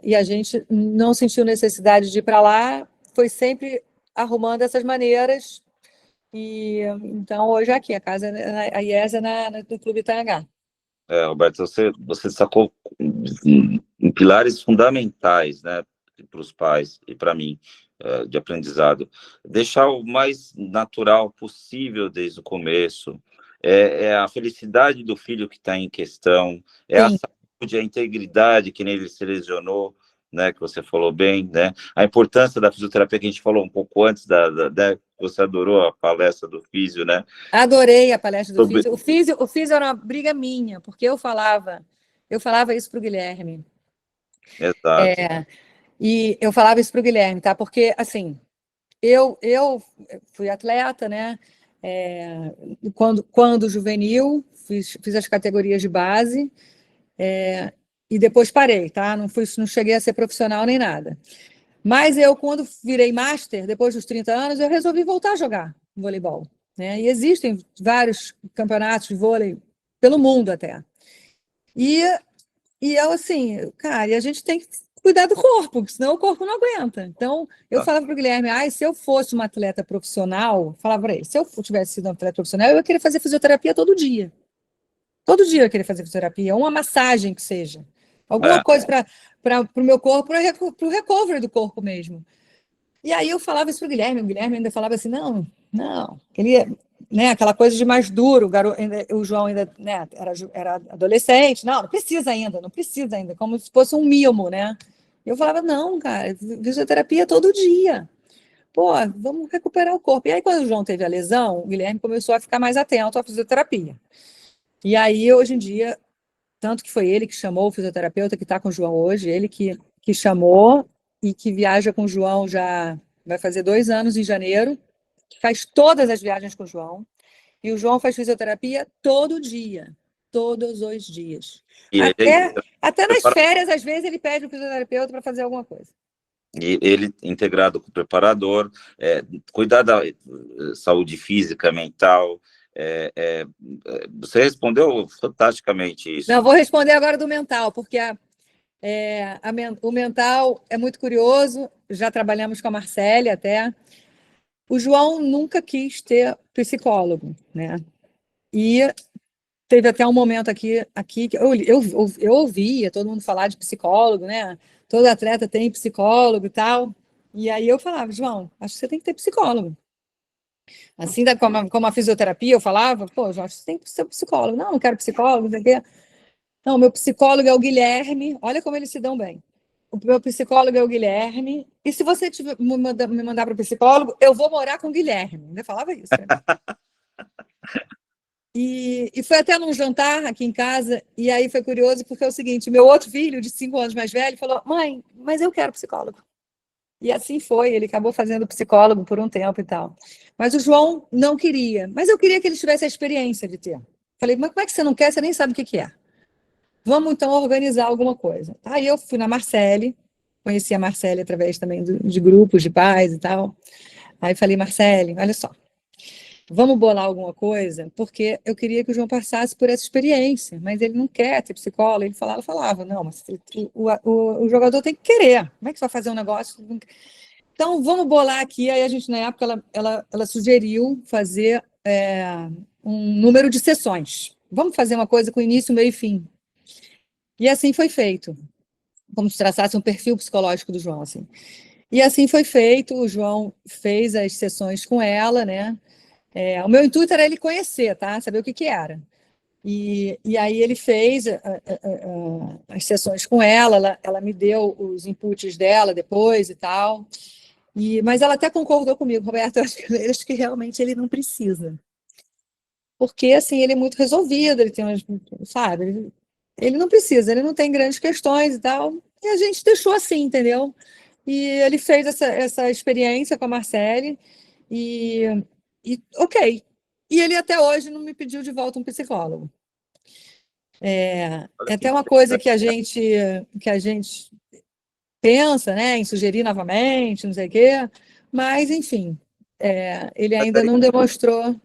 e a gente não sentiu necessidade de ir para lá, foi sempre arrumando essas maneiras. E então, hoje é aqui, a casa, a IES é no Clube Itanhangá. Roberto, você sacou em pilares fundamentais, né, para os pais e para mim, de aprendizado. Deixar o mais natural possível desde o começo, é a felicidade do filho que está em questão, a saúde, a integridade que nele se lesionou, né, que você falou bem, né, a importância da fisioterapia que a gente falou um pouco antes, você adorou a palestra do físio, né? Adorei a palestra do físio. O físio era uma briga minha, porque eu falava isso para o Guilherme. Exato. E eu falava isso para o Guilherme, tá? Porque, assim, eu fui atleta, né? Quando juvenil, fiz as categorias de base, e depois parei, tá? Não cheguei a ser profissional nem nada. Mas eu, quando virei master, depois dos 30 anos, eu resolvi voltar a jogar voleibol, né? E existem vários campeonatos de vôlei pelo mundo até. E eu, assim, cara, e a gente tem que cuidar do corpo, porque senão o corpo não aguenta. Então, eu falava para o Guilherme, se eu fosse uma atleta profissional, falava para ele, se eu tivesse sido uma atleta profissional, eu ia querer fazer fisioterapia todo dia. Todo dia eu ia querer fazer fisioterapia, uma massagem que seja. Alguma coisa para o meu corpo, para o recovery do corpo mesmo. E aí eu falava isso para o Guilherme ainda falava assim, não, ele, né, aquela coisa de mais duro, o João ainda, né, era adolescente, não precisa ainda, como se fosse um mimo, né? Eu falava, não, cara, fisioterapia todo dia. Pô, vamos recuperar o corpo. E aí, quando o João teve a lesão, o Guilherme começou a ficar mais atento à fisioterapia. E aí, hoje em dia, tanto que foi ele que chamou o fisioterapeuta que está com o João hoje, ele que chamou e que viaja com o João já vai fazer 2 anos em janeiro, faz todas as viagens com o João, e o João faz fisioterapia todo dia, todos os dias. Até nas férias, às vezes, ele pede o fisioterapeuta para fazer alguma coisa. E ele integrado com o preparador, cuidar da saúde física, mental. Você respondeu fantasticamente isso. Não, vou responder agora do mental, porque o mental é muito curioso, já trabalhamos com a Marcele até. O João nunca quis ter psicólogo, né? E teve até um momento aqui que eu ouvia todo mundo falar de psicólogo, né? Todo atleta tem psicólogo e tal. E aí eu falava, João, acho que você tem que ter psicólogo. Assim como a fisioterapia, eu falava, pô, João, acho que você tem que ser psicólogo. Não quero psicólogo, não sei o quê. Não, meu psicólogo é o Guilherme, olha como eles se dão bem. o meu psicólogo é o Guilherme, e se você me mandar para o psicólogo, eu vou morar com o Guilherme. Ainda falava isso, né? E foi até num jantar aqui em casa, e aí foi curioso, porque é o seguinte, meu outro filho, de 5 anos mais velho, falou, mãe, mas eu quero psicólogo. E assim foi, ele acabou fazendo psicólogo por um tempo e tal. Mas o João não queria, mas eu queria que ele tivesse a experiência de ter. Falei, mas como é que você não quer? Você nem sabe o que é. Vamos então organizar alguma coisa. Aí eu fui na Marcele, conheci a Marcele através também de grupos de pais e tal. Aí falei, Marcele, olha só, vamos bolar alguma coisa, porque eu queria que o João passasse por essa experiência, mas ele não quer ter psicólogo. Ele falava, não, mas o jogador tem que querer. Como é que você vai fazer um negócio? Então, vamos bolar aqui. Aí a gente, na época, ela sugeriu fazer um número de sessões. Vamos fazer uma coisa com início, meio e fim. E assim foi feito. Como se traçasse um perfil psicológico do João, assim. E assim foi feito. O João fez as sessões com ela, né? O meu intuito era ele conhecer, tá? Saber o que era. E aí ele fez as sessões com ela me deu os inputs dela depois e tal. Mas ela até concordou comigo, Roberto, eu acho que realmente ele não precisa. Porque, assim, ele é muito resolvido, ele tem umas, sabe, ele não precisa, ele não tem grandes questões e tal. E a gente deixou assim, entendeu? E ele fez essa experiência com a Marcele ok. E ele até hoje não me pediu de volta um psicólogo. É até uma coisa que a gente pensa, né, em sugerir novamente, não sei o quê, mas, enfim, ele ainda não demonstrou.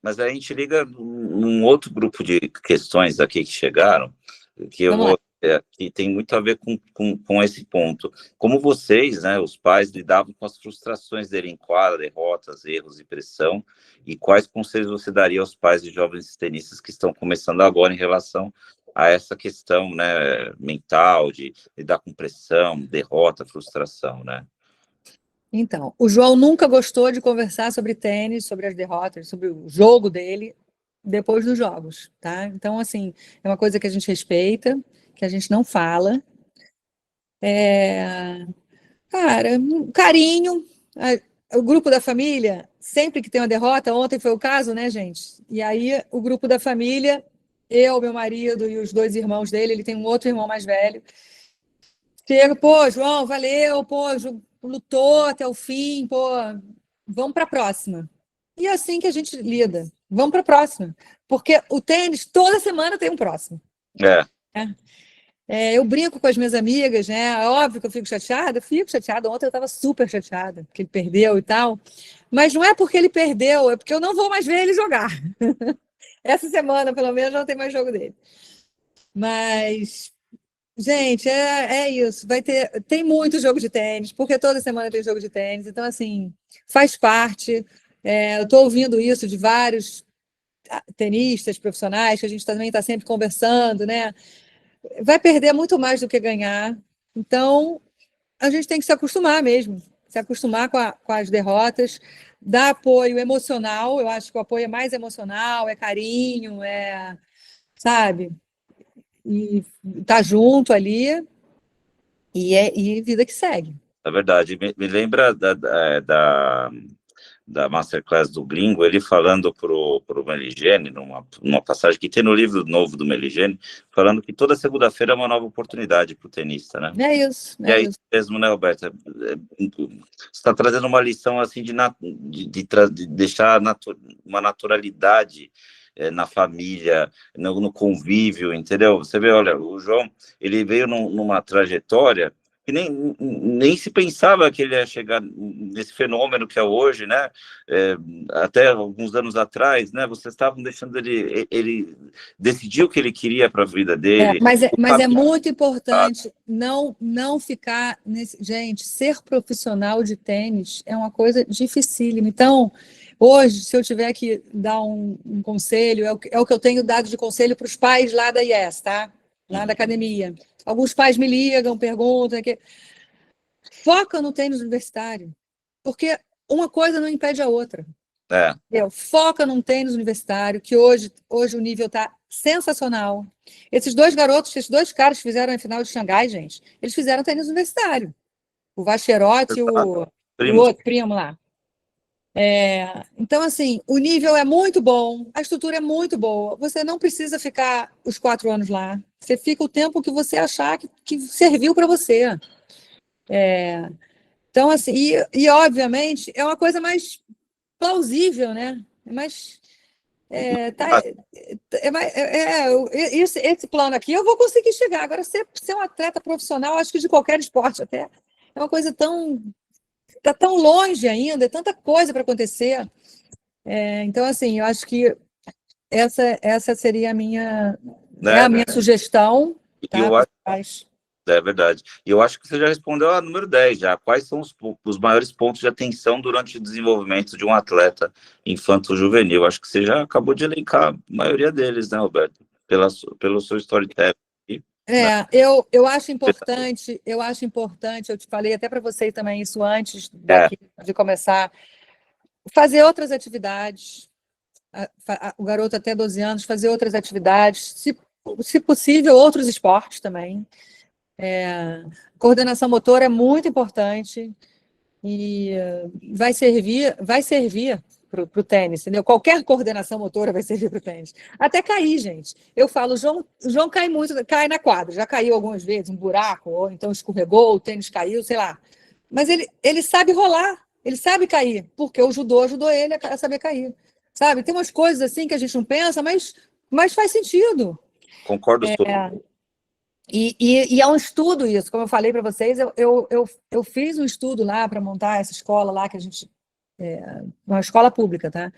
Mas aí a gente liga num outro grupo de questões aqui que chegaram, que eu vou, que tem muito a ver com esse ponto. Como vocês, né, os pais, lidavam com as frustrações dele em quadra, derrotas, erros e pressão, e quais conselhos você daria aos pais de jovens tenistas que estão começando agora em relação a essa questão, né, mental, de lidar com pressão, derrota, frustração, né? Então, o João nunca gostou de conversar sobre tênis, sobre as derrotas, sobre o jogo dele, depois dos jogos, tá? Então, assim, é uma coisa que a gente respeita, que a gente não fala. Cara, carinho, o grupo da família, sempre que tem uma derrota, ontem foi o caso, né, gente? E aí, o grupo da família, eu, meu marido e os 2 irmãos dele, ele tem um outro irmão mais velho, chega, pô, João, valeu, pô, lutou até o fim, pô, vamos para a próxima. E é assim que a gente lida, vamos para a próxima. Porque o tênis, toda semana tem um próximo. Eu brinco com as minhas amigas, né? É óbvio que eu fico chateada. Ontem eu estava super chateada, porque ele perdeu e tal. Mas não é porque ele perdeu, é porque eu não vou mais ver ele jogar. Essa semana, pelo menos, não tem mais jogo dele. Mas, gente, é isso. Tem muito jogo de tênis, porque toda semana tem jogo de tênis. Então, assim, faz parte. Eu estou ouvindo isso de vários tenistas profissionais, que a gente também está sempre conversando, né? Vai perder muito mais do que ganhar. Então, a gente tem que se acostumar mesmo, se acostumar com as derrotas, dar apoio emocional. Eu acho que o apoio é mais emocional, é carinho, sabe? E tá junto ali, e vida que segue. É verdade. Me lembra da Masterclass do Gringo, ele falando pro Meligeni, numa passagem que tem no livro novo do Meligeni, falando que toda segunda-feira é uma nova oportunidade para o tenista, né? É isso. E é isso mesmo, né, Roberta? Você está trazendo uma lição assim de deixar uma naturalidade na família, no convívio, entendeu? Você vê, olha, o João, ele veio numa trajetória que nem se pensava que ele ia chegar nesse fenômeno que é hoje, né? Até alguns anos atrás, né? Vocês estavam deixando ele decidir o que ele queria para a vida dele. Mas é muito importante não ficar nesse... Gente, ser profissional de tênis é uma coisa dificílima. Então, hoje, se eu tiver que dar um conselho, é o que eu tenho dado de conselho para os pais lá da IES, tá? Lá da academia. Alguns pais me ligam, perguntam. Foca no tênis universitário, porque uma coisa não impede a outra. É, Foca num tênis universitário, que hoje o nível está sensacional. Esses dois garotos, esses dois caras que fizeram a final de Xangai, gente, eles fizeram tênis universitário. O Vacherotti e o primos. outro primo lá. Então, assim, o nível é muito bom, a estrutura é muito boa. Você não precisa ficar os 4 anos lá. Você fica o tempo que você achar que serviu para você. Então, assim, obviamente é uma coisa mais plausível, né? Mas esse plano aqui eu vou conseguir chegar. Agora, ser um atleta profissional, acho que de qualquer esporte até, é uma coisa está tão longe ainda, é tanta coisa para acontecer. Então, assim, eu acho que essa seria a minha Né? sugestão, E tá? eu acho, Mas, é verdade. E eu acho que você já respondeu a número 10 já. Quais são os maiores pontos de atenção durante o desenvolvimento de um atleta infanto-juvenil? Acho que você já acabou de elencar a maioria deles, né, Roberto? Pelo seu storytelling. Né? eu acho importante, eu te falei até para você também isso antes É, de começar, fazer outras atividades, o garoto até 12 anos, fazer outras atividades, se possível, outros esportes também. Coordenação motora é muito importante e vai servir para o tênis, entendeu? Qualquer coordenação motora vai servir para o tênis. Até cair, gente. Eu falo, o João cai muito, cai na quadra, já caiu algumas vezes, um buraco, ou então escorregou, o tênis caiu, sei lá. Mas ele sabe rolar, ele sabe cair, porque o judô ajudou ele a saber cair. Sabe? Tem umas coisas assim que a gente não pensa, mas faz sentido. concordo super. E é um estudo isso, como eu falei para vocês, eu fiz um estudo lá para montar essa escola lá, que a gente. Uma escola pública, tá?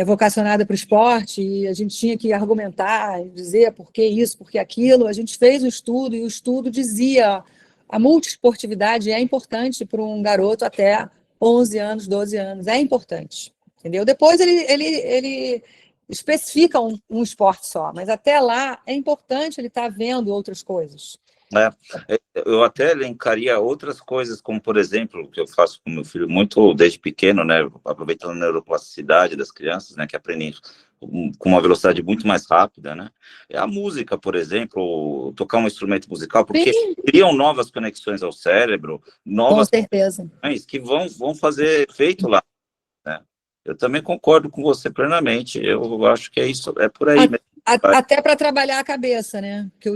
Vocacionada para o esporte, e a gente tinha que argumentar, dizer por que isso, por que aquilo. A gente fez um estudo, e o estudo dizia a multiesportividade é importante para um garoto até 11 anos, 12 anos, é importante, entendeu? Depois ele especifica um esporte só, mas até lá é importante ele estar vendo outras coisas. Eu até elencaria outras coisas, como, por exemplo, o que eu faço com meu filho muito desde pequeno, né, aproveitando a neuroplasticidade das crianças, né, que aprendem com uma velocidade muito mais rápida, né, é a música, por exemplo, tocar um instrumento musical, porque Sim, criam novas conexões ao cérebro, com novas certeza. conexões que vão fazer efeito lá, né. Eu também concordo com você plenamente, eu acho que é isso, é por aí mesmo. Até para trabalhar a cabeça, né? Porque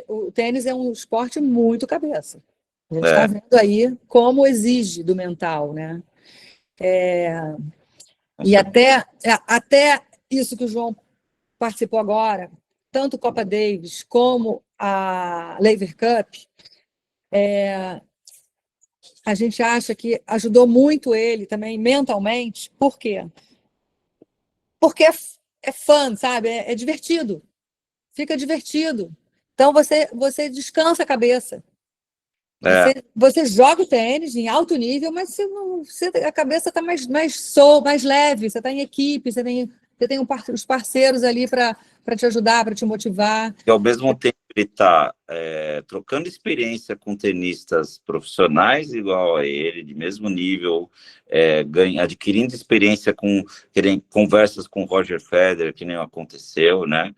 o tênis é um esporte muito cabeça. A gente está vendo aí como exige do mental, né? E até isso que o João participou agora, tanto Copa Davis como a Lever Cup, a gente acha que ajudou muito ele também mentalmente. Por quê? Porque é fun, sabe? É divertido. Fica divertido. Então, você descansa a cabeça. Você joga o tênis em alto nível, mas a cabeça está mais leve, você está em equipe, você tem os parceiros ali para te ajudar, para te motivar. E ao mesmo tempo ele está trocando experiência com tenistas profissionais igual a ele, de mesmo nível, adquirindo experiência conversas com Roger Federer, que nem aconteceu, né?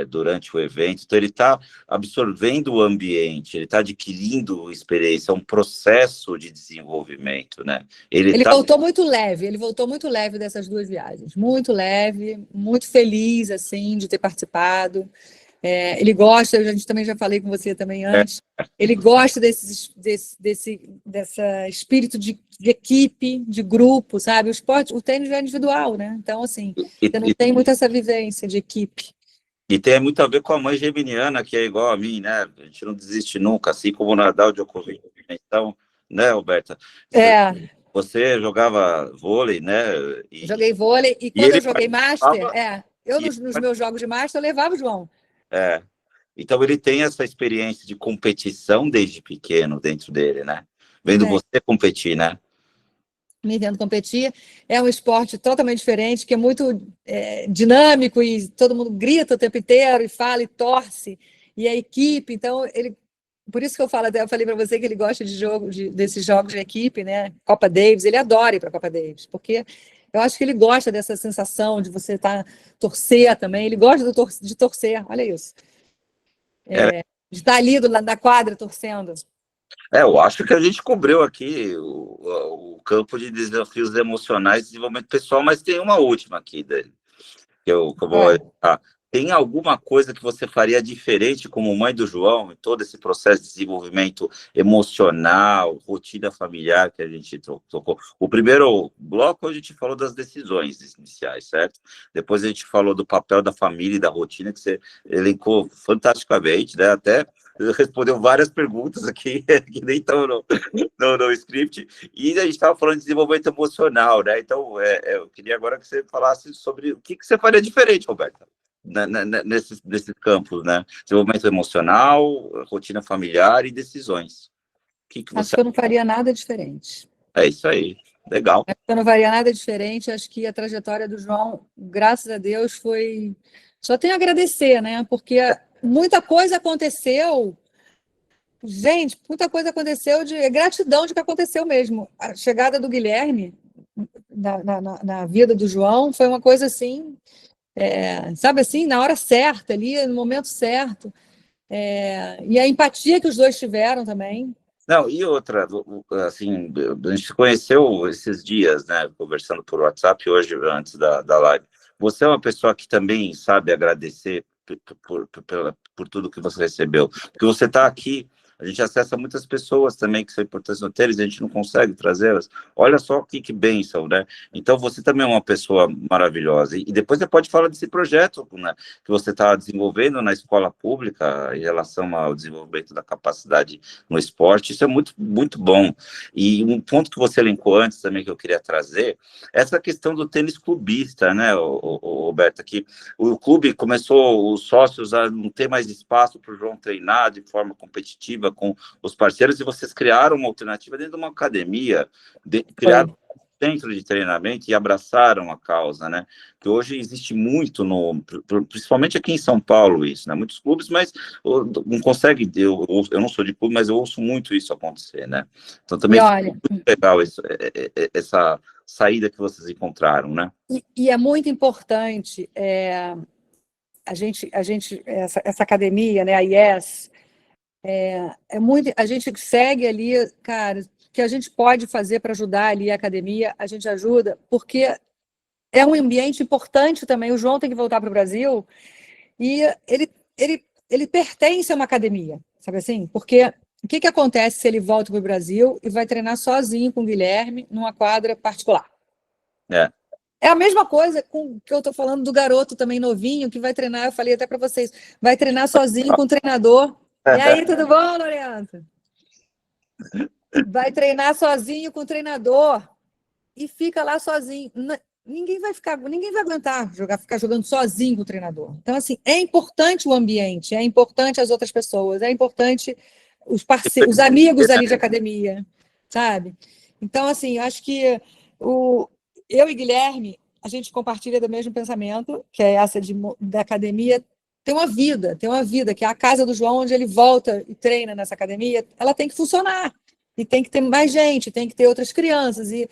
Durante o evento, então ele está absorvendo o ambiente, ele está adquirindo experiência, é um processo de desenvolvimento, né? Ele voltou muito leve dessas 2 viagens, muito leve, muito feliz, assim, de ter participado. Ele gosta, a gente também já falei com você também antes, ele gosta desse espírito de equipe, de grupo, sabe? O tênis é individual, né? Então, assim, você não tem muito essa vivência de equipe. E tem muito a ver com a mãe geminiana, que é igual a mim, né? A gente não desiste nunca, assim como o Nadal, Djokovic. Então, né, Roberta? Você jogava vôlei, né? Joguei vôlei, e quando eu joguei Master, nos meus jogos de Master, eu levava o João. Então ele tem essa experiência de competição desde pequeno dentro dele, né? Vendo você competir, né? Me vendo competir, é um esporte totalmente diferente, que é muito dinâmico e todo mundo grita o tempo inteiro e fala e torce, e a equipe, então por isso que eu falei para você que ele gosta desses jogos de equipe, né? Copa Davis, ele adora ir para a Copa Davis, porque Eu acho que ele gosta dessa sensação de você torcer também. Ele gosta de torcer, olha isso. De estar ali na quadra torcendo. Eu acho que a gente cobriu aqui o campo de desafios emocionais e desenvolvimento pessoal, mas tem uma última aqui dele, que eu vou. Tem alguma coisa que você faria diferente como mãe do João em todo esse processo de desenvolvimento emocional, rotina familiar que a gente tocou? O primeiro bloco a gente falou das decisões iniciais, certo? Depois a gente falou do papel da família e da rotina, que você elencou fantasticamente, né? Até respondeu várias perguntas aqui, que nem estão no script, e a gente estava falando de desenvolvimento emocional, né? Então, eu queria agora que você falasse sobre o que você faria diferente, Roberta, nesses campos, né? Desenvolvimento emocional, rotina familiar e decisões. Acho que eu não faria nada diferente. É isso aí, legal. Acho que eu não faria nada diferente, acho que a trajetória do João, graças a Deus, foi... Só tenho a agradecer, né? Porque muita coisa aconteceu, gente, muita coisa aconteceu de gratidão de que aconteceu mesmo. A chegada do Guilherme na vida do João foi uma coisa assim, sabe assim, na hora certa ali, no momento certo. E a empatia que os dois tiveram também. Não, e outra, assim, a gente se conheceu esses dias, né, conversando por WhatsApp, hoje, antes da live. Você é uma pessoa que também sabe agradecer por tudo que você recebeu, porque você está aqui, a gente acessa muitas pessoas também que são importantes no tênis, a gente não consegue trazê-las. Olha só que bênção, né? Então, você também é uma pessoa maravilhosa. E depois você pode falar desse projeto, né, que você está desenvolvendo na escola pública em relação ao desenvolvimento da capacidade no esporte. Isso é muito, muito bom. E um ponto que você elencou antes também que eu queria trazer, essa questão do tênis clubista, né, Roberta, que o clube começou, os sócios, a não ter mais espaço para o João treinar de forma competitiva com os parceiros, e vocês criaram uma alternativa dentro de uma academia, criaram um centro de treinamento e abraçaram a causa, né? Que hoje existe muito, principalmente aqui em São Paulo, isso, né? Muitos clubes, mas não consegue, eu não sou de clube, mas eu ouço muito isso acontecer, né? Então também olha, muito legal essa saída que vocês encontraram, né? E é muito importante essa academia, né, a IES, a gente segue ali, cara, o que a gente pode fazer para ajudar ali a academia, a gente ajuda, porque é um ambiente importante também. O João tem que voltar para o Brasil e ele pertence a uma academia, sabe assim? Porque o que acontece se ele volta para o Brasil e vai treinar sozinho com o Guilherme numa quadra particular? É a mesma coisa com que eu estou falando do garoto também novinho, que vai treinar, eu falei até para vocês, vai treinar sozinho com o treinador. E aí, tudo bom, Loreto? Vai treinar sozinho com o treinador e fica lá sozinho. Ninguém vai aguentar ficar jogando sozinho com o treinador. Então, assim, é importante o ambiente, é importante as outras pessoas, é importante os parceiros, os amigos ali de academia, sabe? Então, assim, acho que eu e Guilherme, a gente compartilha do mesmo pensamento, que é essa da academia tem uma vida, que é a casa do João, onde ele volta e treina nessa academia, ela tem que funcionar, e tem que ter mais gente, tem que ter outras crianças, e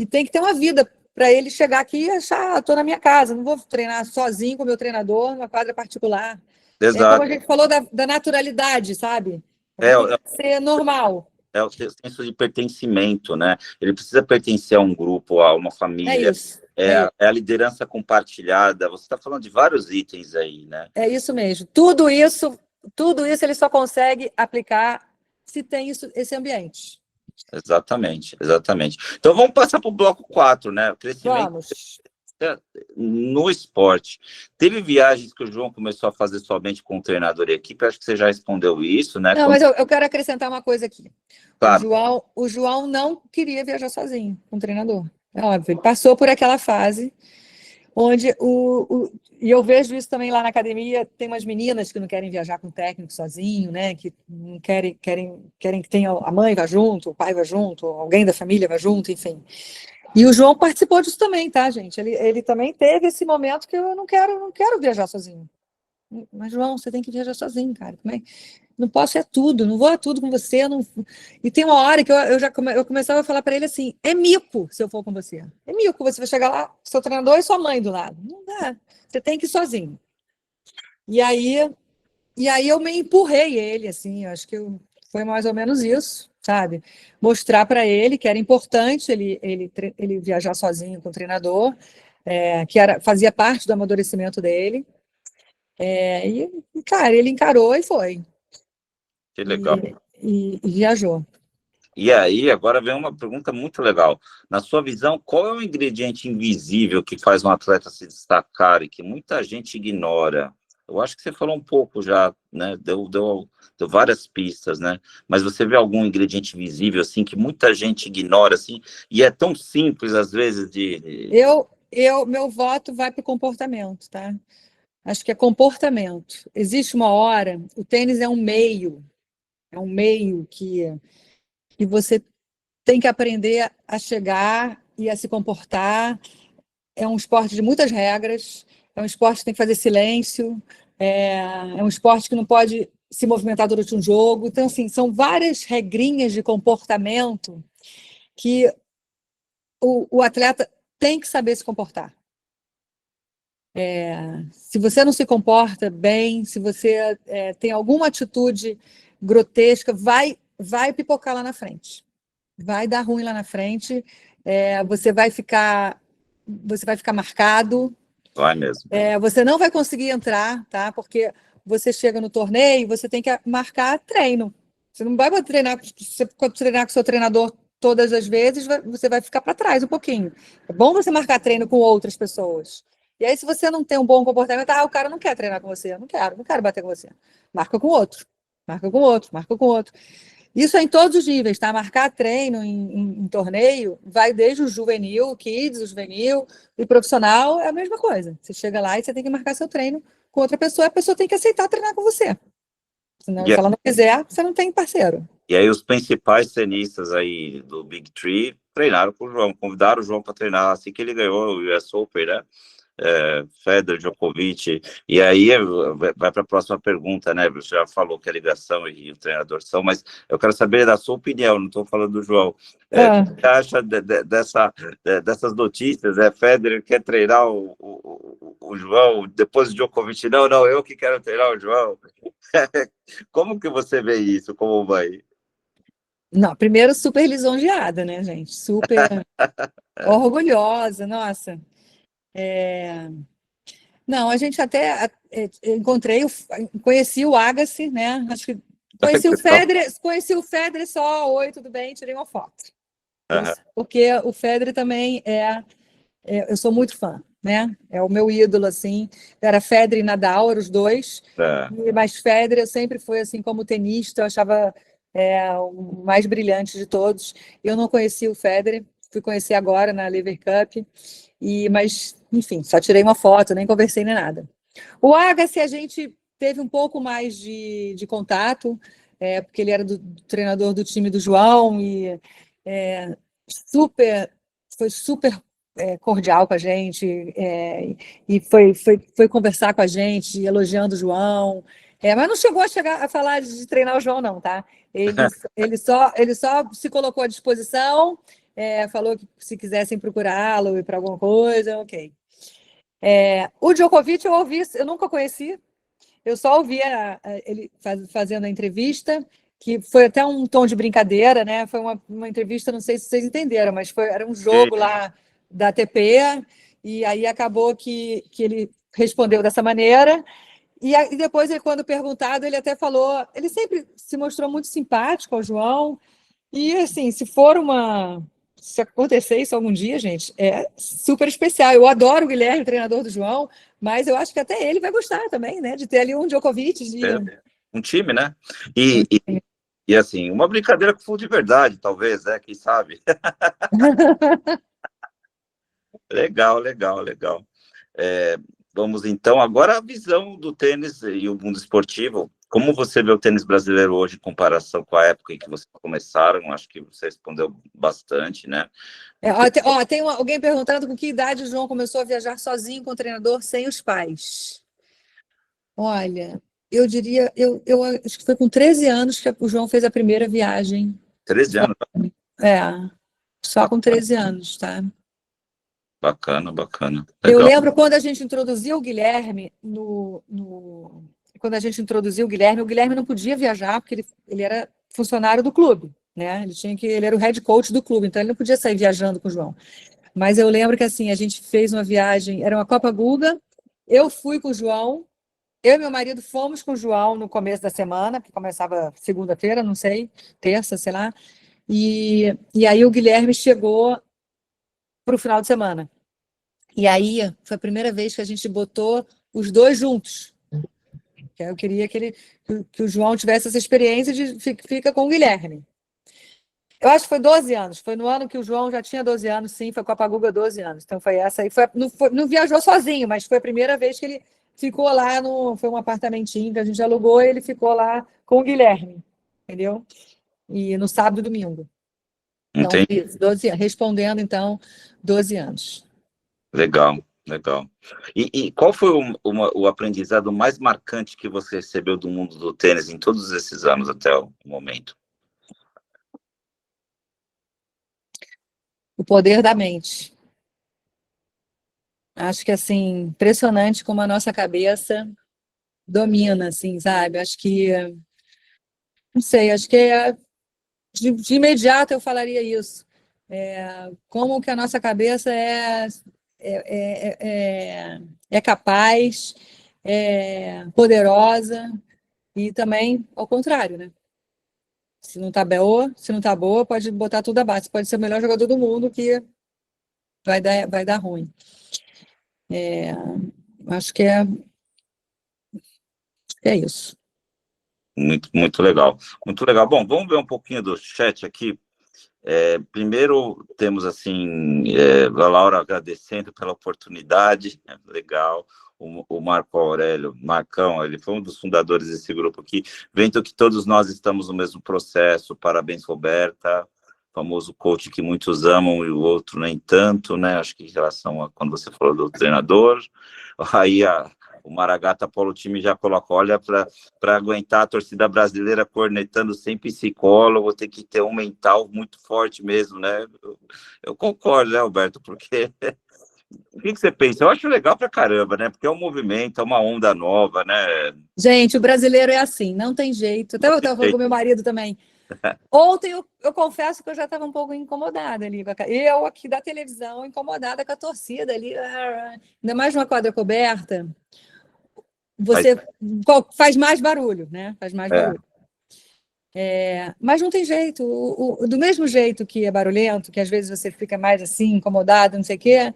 tem que ter uma vida para ele chegar aqui e achar, estou na minha casa, não vou treinar sozinho com o meu treinador numa quadra particular. Exato. Como a gente falou da naturalidade, sabe? Tem que ser normal. É o senso de pertencimento, né? Ele precisa pertencer a um grupo, a uma família. É isso. É a liderança compartilhada. Você está falando de vários itens aí, né? É isso mesmo. Tudo isso ele só consegue aplicar se tem esse ambiente. Exatamente. Então vamos passar para o bloco 4, né? O crescimento no esporte. Teve viagens que o João começou a fazer somente com o treinador e equipe, acho que você já respondeu isso, né? Não, mas eu quero acrescentar uma coisa aqui. Claro. O João não queria viajar sozinho com o treinador. É óbvio, ele passou por aquela fase onde e eu vejo isso também lá na academia, tem umas meninas que não querem viajar com o técnico sozinho, né? Que não querem que tenha a mãe vá junto, o pai vá junto, alguém da família vá junto, enfim. E o João participou disso também, tá, gente? Ele também teve esse momento que eu não quero viajar sozinho. Mas, João, você tem que viajar sozinho, cara. não posso ir a tudo, não vou a tudo com você. Não... E tem uma hora que eu começava a falar para ele assim, é mico se eu for com você. É mico, você vai chegar lá, seu treinador e sua mãe do lado. Não dá, você tem que ir sozinho. E aí eu me empurrei ele, assim, eu acho que foi mais ou menos isso, sabe? Mostrar para ele que era importante ele viajar sozinho com o treinador, fazia parte do amadurecimento dele. Cara, ele encarou e foi. Que legal. E viajou. E aí, agora vem uma pergunta muito legal. Na sua visão, qual é o ingrediente invisível que faz um atleta se destacar e que muita gente ignora? Eu acho que você falou um pouco já, né? Deu várias pistas, né? Mas você vê algum ingrediente visível, assim, que muita gente ignora, assim, e é tão simples, às vezes, Meu voto vai para o comportamento, tá? Acho que é comportamento. Existe uma hora, o tênis é um meio que você tem que aprender a chegar e a se comportar. É um esporte de muitas regras, é um esporte que tem que fazer silêncio, é um esporte que não pode se movimentar durante um jogo. Então, assim, são várias regrinhas de comportamento que o atleta tem que saber se comportar. Se você não se comporta bem, se você tem alguma atitude grotesca, vai pipocar lá na frente. Vai dar ruim lá na frente, você vai ficar marcado, vai mesmo. Você não vai conseguir entrar, tá? Porque você chega no torneio, você tem que marcar treino. Você não vai treinar com o seu treinador todas as vezes, você vai ficar para trás um pouquinho. É bom você marcar treino com outras pessoas. E aí, se você não tem um bom comportamento, o cara não quer treinar com você. Não quero bater com você. Marca com outro. Marca com outro, marca com outro. Isso é em todos os níveis, tá? Marcar treino em torneio vai desde o juvenil, o kids, o juvenil e profissional, é a mesma coisa. Você chega lá e você tem que marcar seu treino com outra pessoa, a pessoa tem que aceitar treinar com você. Senão, se ela não quiser, você não tem parceiro. E aí os principais tenistas aí do Big Three treinaram com o João, convidaram o João para treinar assim que ele ganhou o US Open, né? Federer, Djokovic, e aí vai para a próxima pergunta, né? Você já falou que a ligação e o treinador são, mas eu quero saber da sua opinião, não estou falando do João. O que você acha dessas notícias? Federer quer treinar o João, depois o Djokovic, não, eu que quero treinar o João. Como que você vê isso? Como vai? Não, primeiro super lisonjeada, né, gente? Super orgulhosa, nossa. Não, a gente até conheci o Agassi, né? Acho que conheci o Federer só, oi, tudo bem, tirei uma foto. Porque o Federer também eu sou muito fã, né? É o meu ídolo, assim. Era Federer e Nadal, eram os dois. Mas Federer eu sempre fui, assim, como tenista, eu achava o mais brilhante de todos. Eu não conheci o Federer, fui conhecer agora na Lever Cup. Mas, enfim, só tirei uma foto, nem conversei nem nada. O Agassi, a gente teve um pouco mais de contato, porque ele era do treinador do time do João e foi super cordial com a gente e foi conversar com a gente, elogiando o João. Mas não chegou a falar de treinar o João, não, tá? Ele só se colocou à disposição. Falou que se quisessem procurá-lo e para alguma coisa, ok. O Djokovic eu nunca conheci, eu só ouvi ele fazendo a entrevista, que foi até um tom de brincadeira, né? Foi uma entrevista, não sei se vocês entenderam, mas era um jogo lá da ATP, e aí acabou que ele respondeu dessa maneira, e depois, quando perguntado, ele até falou, ele sempre se mostrou muito simpático ao João, e assim, se acontecer isso algum dia, gente, é super especial. Eu adoro o Guilherme, treinador do João, mas eu acho que até ele vai gostar também, né? De ter ali um Djokovic. Um time, né? E assim, uma brincadeira com futebol de verdade, talvez, né? Quem sabe? Legal. Vamos então agora a visão do tênis e o mundo esportivo. Como você vê o tênis brasileiro hoje em comparação com a época em que vocês começaram? Acho que você respondeu bastante, né? Tem alguém perguntando com que idade o João começou a viajar sozinho com o treinador, sem os pais. Olha, eu diria, eu acho que foi com 13 anos que o João fez a primeira viagem. 13 anos. É, só com 13 anos, tá? Bacana, bacana. Eu Legal. lembro quando a gente introduziu o Guilherme quando a gente introduziu o Guilherme não podia viajar porque ele era funcionário do clube, né? Ele era o head coach do clube, então ele não podia sair viajando com o João. Mas eu lembro que assim, a gente fez uma viagem, era uma Copa Guga, eu fui com o João, eu e meu marido fomos com o João no começo da semana, que começava segunda-feira, não sei, terça, sei lá, e aí o Guilherme chegou para o final de semana. E aí foi a primeira vez que a gente botou os dois juntos. Eu queria que o João tivesse essa experiência de fica com o Guilherme. Eu acho que foi 12 anos. Foi no ano que o João já tinha 12 anos, sim, foi com a Paguga 12 anos. Então foi essa aí. Não viajou sozinho, mas foi a primeira vez que ele ficou lá foi um apartamentinho que a gente alugou e ele ficou lá com o Guilherme, entendeu? E no sábado e domingo. Então, Entendi. 12 anos. Respondendo, então, 12 anos. Legal, legal. E qual foi o aprendizado mais marcante que você recebeu do mundo do tênis em todos esses anos até o momento? O poder da mente. Acho que, assim, impressionante como a nossa cabeça domina, assim, sabe? Acho que, não sei, acho que de imediato eu falaria isso. Como que a nossa cabeça é capaz, é poderosa e também ao contrário, né? Se não tá boa, pode botar tudo abaixo. Pode ser o melhor jogador do mundo que vai dar ruim. Acho que é isso. Muito, muito legal. Muito legal. Bom, vamos ver um pouquinho do chat aqui. Primeiro, temos assim, a Laura agradecendo pela oportunidade, legal. O Marco Aurélio, Marcão, ele foi um dos fundadores desse grupo aqui, vendo que todos nós estamos no mesmo processo. Parabéns, Roberta, famoso coach que muitos amam e o outro nem tanto, né? Acho que em relação a quando você falou do treinador. Aí o Maragata Polo Time já colocou, olha, para aguentar a torcida brasileira cornetando sem psicólogo, tem que ter um mental muito forte mesmo, né? Eu concordo, né, Alberto? Porque o que você pensa? Eu acho legal pra caramba, né? Porque é um movimento, é uma onda nova, né? Gente, o brasileiro é assim, não tem jeito. Até eu estava falando com meu marido também. Ontem eu confesso que eu já estava um pouco incomodada ali. Eu aqui da televisão, incomodada com a torcida ali. Ainda mais numa quadra coberta. Você faz mais barulho, né? Faz mais barulho. Mas não tem jeito. Do mesmo jeito que é barulhento, que às vezes você fica mais assim, incomodado, não sei o quê,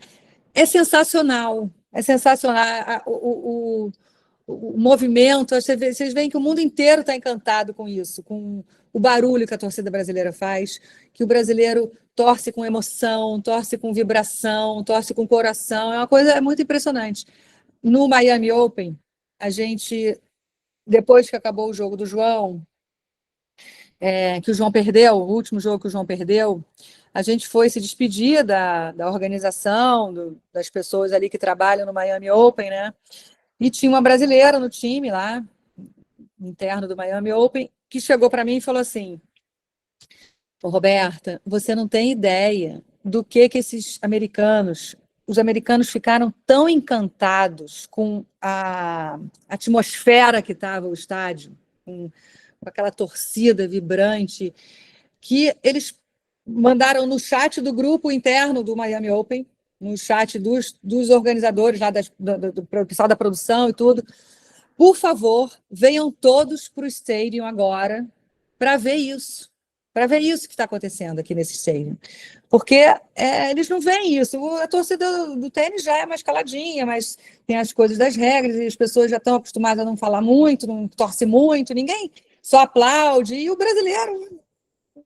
é sensacional. É sensacional. O movimento, vocês veem que o mundo inteiro está encantado com isso, com o barulho que a torcida brasileira faz, que o brasileiro torce com emoção, torce com vibração, torce com coração. É uma coisa muito impressionante. No Miami Open, a gente, depois que acabou o jogo do João, que o João perdeu, o último jogo que o João perdeu, a gente foi se despedir da organização, das pessoas ali que trabalham no Miami Open, né? E tinha uma brasileira no time lá, interno do Miami Open, que chegou para mim e falou assim: Roberta, você não tem ideia do que esses americanos, os americanos ficaram tão encantados com a atmosfera que estava o estádio, com aquela torcida vibrante, que eles mandaram no chat do grupo interno do Miami Open, no chat dos organizadores, lá do pessoal da produção e tudo, por favor, venham todos para o stadium agora para ver isso que está acontecendo aqui nesse stadium. Porque eles não veem isso. A torcida do tênis já é mais caladinha, mas tem as coisas das regras, e as pessoas já estão acostumadas a não falar muito, não torce muito, ninguém só aplaude, e o brasileiro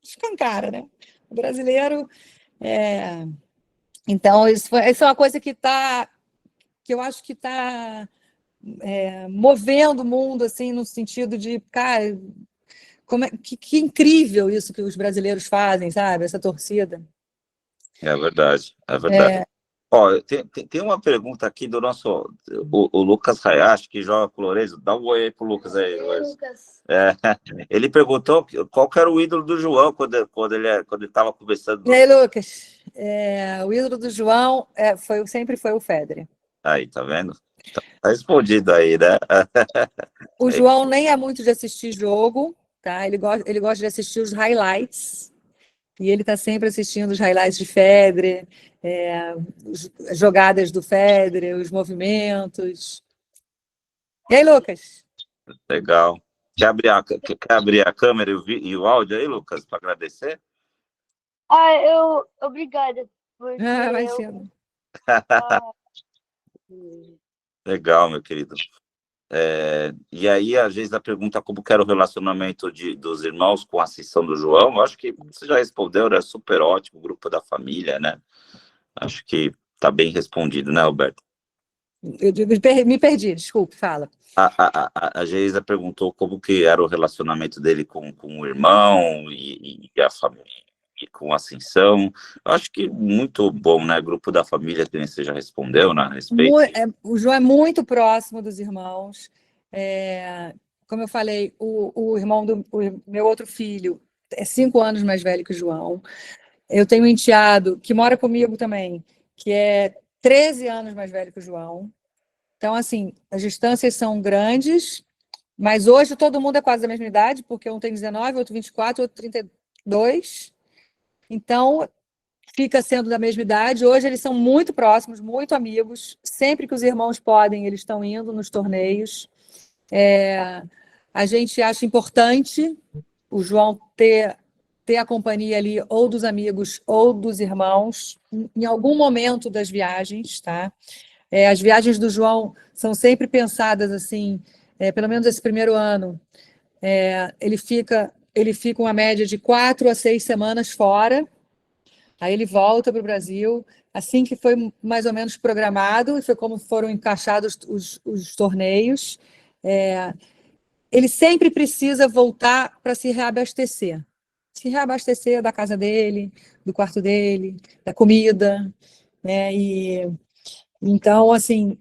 escancara, né? O brasileiro... Então, isso é uma coisa que eu acho que está movendo o mundo, assim, no sentido de, cara, que incrível isso que os brasileiros fazem, sabe? Essa torcida. É verdade, é verdade. Ó, tem uma pergunta aqui do nosso, o Lucas Hayashi, que joga com o Lourenço. Dá um oi aí pro Lucas aí, Lourenço. É, ele perguntou qual que era o ídolo do João quando ele estava começando. E aí, Lucas? O ídolo do João sempre foi o Federer. Aí, tá vendo? Tá respondido aí, né? O João nem é muito de assistir jogo, tá? Ele gosta de assistir os highlights. E ele está sempre assistindo os highlights de Federer, as jogadas do Federer, os movimentos. E aí, Lucas? Legal. Quer abrir a câmera e o áudio aí, Lucas, para agradecer? Obrigada. Porque Imagina. Legal, meu querido. E aí, às vezes, a pergunta como que era o relacionamento dos irmãos com a ascensão do João, eu acho que você já respondeu, é super ótimo, grupo da família, né? Acho que tá bem respondido, né, Alberto? Eu me perdi, desculpe, fala. A Geisa perguntou como que era o relacionamento dele com o irmão e a família, e com a ascensão. Eu acho que muito bom, né? Grupo da família, que você já respondeu, né? A respeito. O João é muito próximo dos irmãos. Como eu falei, o meu outro filho é 5 anos mais velho que o João. Eu tenho um enteado que mora comigo também, que é 13 anos mais velho que o João. Então, assim, as distâncias são grandes, mas hoje todo mundo é quase da mesma idade, porque um tem 19, outro 24, outro 32. Então, fica sendo da mesma idade. Hoje eles são muito próximos, muito amigos. Sempre que os irmãos podem, eles estão indo nos torneios. A gente acha importante o João ter a companhia ali ou dos amigos ou dos irmãos em algum momento das viagens, tá? As viagens do João são sempre pensadas assim, pelo menos esse primeiro ano, ele fica uma média de 4 a 6 semanas fora, aí ele volta para o Brasil, assim que foi mais ou menos programado, e foi como foram encaixados os torneios. Ele sempre precisa voltar para se reabastecer da casa dele, do quarto dele, da comida, né? Então, assim,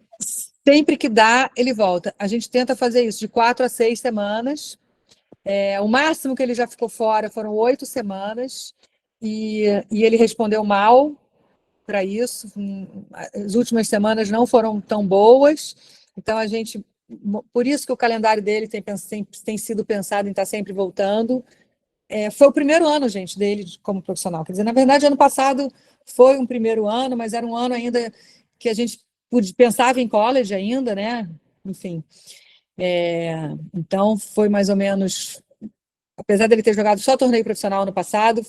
sempre que dá, ele volta. A gente tenta fazer isso de 4 a 6 semanas. O máximo que ele já ficou fora foram 8 semanas, e ele respondeu mal para isso. As últimas semanas não foram tão boas, então por isso que o calendário dele tem sido pensado em estar sempre voltando. Foi o primeiro ano, gente, dele como profissional. Quer dizer, na verdade, ano passado foi um primeiro ano, mas era um ano ainda que a gente pensava em college ainda, né? Enfim. Então, foi mais ou menos... Apesar dele ter jogado só torneio profissional ano passado,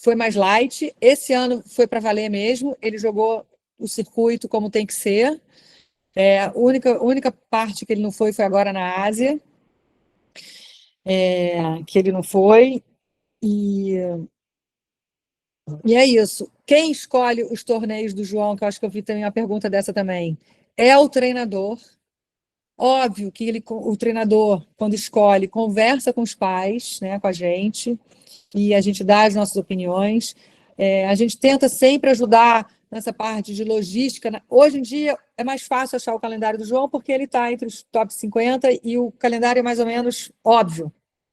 foi mais light. Esse ano foi para valer mesmo. Ele jogou o circuito como tem que ser. A única parte que ele não foi agora na Ásia, que ele não foi. E é isso. Quem escolhe os torneios do João, que eu acho que eu vi também uma pergunta dessa também, é o treinador. Óbvio que o treinador, quando escolhe, conversa com os pais, né, com a gente, e a gente dá as nossas opiniões. A gente tenta sempre ajudar nessa parte de logística. Hoje em dia é mais fácil achar o calendário do João, porque ele está entre os top 50 e o calendário é mais ou menos óbvio,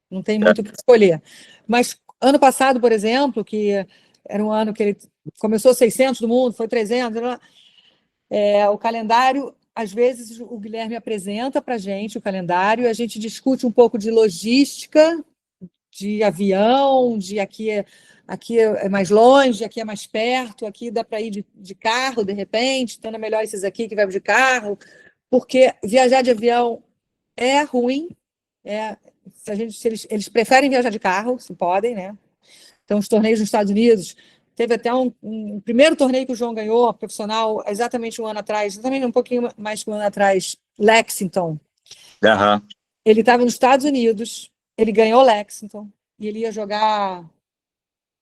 não tem muito o que escolher. Mas ano passado, por exemplo, que era um ano que ele começou 600 do mundo, foi 300, o calendário, às vezes o Guilherme apresenta para a gente o calendário, a gente discute um pouco de logística, de avião, de aqui é mais longe, aqui é mais perto, aqui dá para ir de carro, de repente, então é melhor esses aqui que vai de carro, porque viajar de avião é ruim, eles preferem viajar de carro, se podem, né? Então, os torneios nos Estados Unidos, teve até um primeiro torneio que o João ganhou, profissional, exatamente um ano atrás, também um pouquinho mais que um ano atrás, Lexington. Uhum. Ele estava nos Estados Unidos, ele ganhou Lexington, e ele ia jogar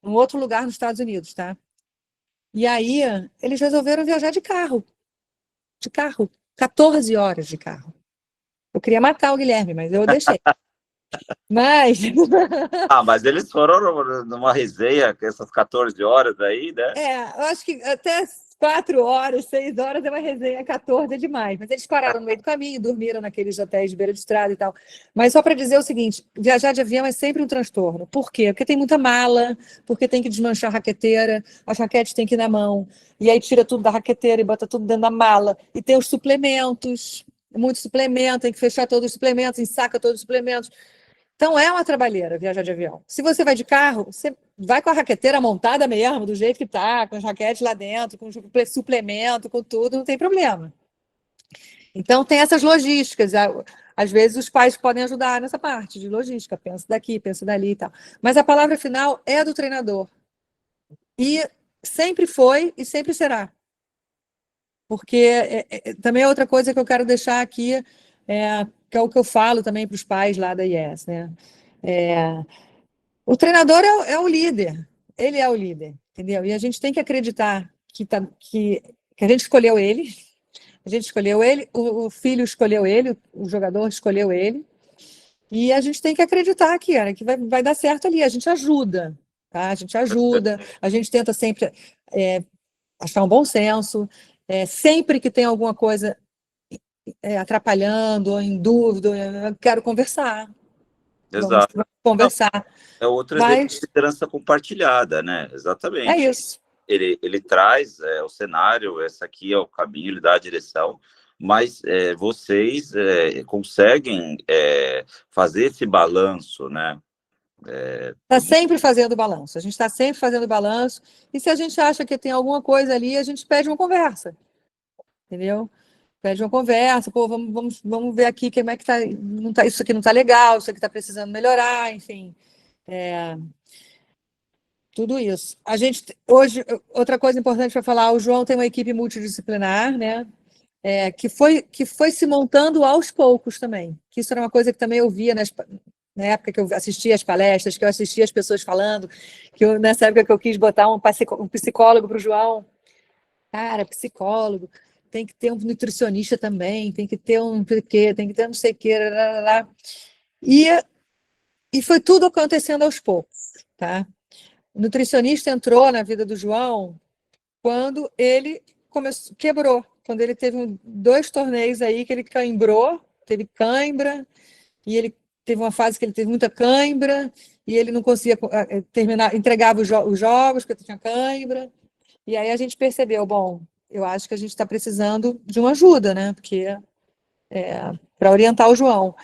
em outro lugar nos Estados Unidos, tá? E aí, eles resolveram viajar de carro, 14 horas de carro. Eu queria matar o Guilherme, mas eu deixei. Mas eles foram numa resenha com essas 14 horas aí, né? eu acho que até 4 horas, 6 horas é uma resenha, 14 é demais. Mas eles pararam no meio do caminho, dormiram naqueles hotéis de beira de estrada e tal. Mas só para dizer o seguinte, viajar de avião é sempre um transtorno. Por quê? Porque tem muita mala, porque tem que desmanchar a raqueteira, as raquetes têm que ir na mão, e aí tira tudo da raqueteira e bota tudo dentro da mala. E tem os suplementos, muito suplemento, tem que fechar todos os suplementos, ensaca todos os suplementos. Então é uma trabalheira viajar de avião. Se você vai de carro, você vai com a raqueteira montada mesmo, do jeito que tá, com as raquetes lá dentro, com suplemento, com tudo, não tem problema. Então tem essas logísticas. Às vezes os pais podem ajudar nessa parte de logística, pensa daqui, pensa dali e tal. Mas a palavra final é do treinador. E sempre foi e sempre será. Porque também é outra coisa que eu quero deixar aqui, que é o que eu falo também para os pais lá da IES, né? O treinador é o líder, ele é o líder, entendeu? E a gente tem que acreditar que a gente escolheu ele, o filho escolheu ele, o jogador escolheu ele, e a gente tem que acreditar que vai dar certo ali, a gente ajuda, tá? A gente ajuda, a gente tenta sempre achar um bom senso, sempre que tem alguma coisa atrapalhando, ou em dúvida, eu quero conversar. Exato. Vamos conversar. É outro exemplo de liderança compartilhada, né? É Exatamente. isso. Ele traz o cenário, essa aqui é o caminho, ele dá a direção, mas vocês conseguem fazer esse balanço, né? Está sempre fazendo balanço, a gente está sempre fazendo balanço, e se a gente acha que tem alguma coisa ali, a gente pede uma conversa, entendeu? Pede uma conversa, pô, vamos ver aqui como é que tá, não tá, isso aqui não está legal, isso aqui está precisando melhorar, enfim. Tudo isso. A gente, hoje, outra coisa importante para falar, o João tem uma equipe multidisciplinar, né? Que foi se montando aos poucos também. Que isso era uma coisa que também eu via na época que eu assistia as palestras, que eu assistia as pessoas falando, nessa época que eu quis botar um psicólogo para o João. Cara, psicólogo, tem que ter um nutricionista também, tem que ter um quê, tem que ter não sei o quê, lá, lá, lá. E foi tudo acontecendo aos poucos, tá? O nutricionista entrou na vida do João quando ele quebrou, quando ele teve 2 torneios aí que ele cãibrou, teve cãibra, e ele teve uma fase que ele teve muita cãibra, e ele não conseguia terminar, entregava os jogos porque tinha cãibra, e aí a gente percebeu, bom, eu acho que a gente está precisando de uma ajuda, né? Porque para orientar o João.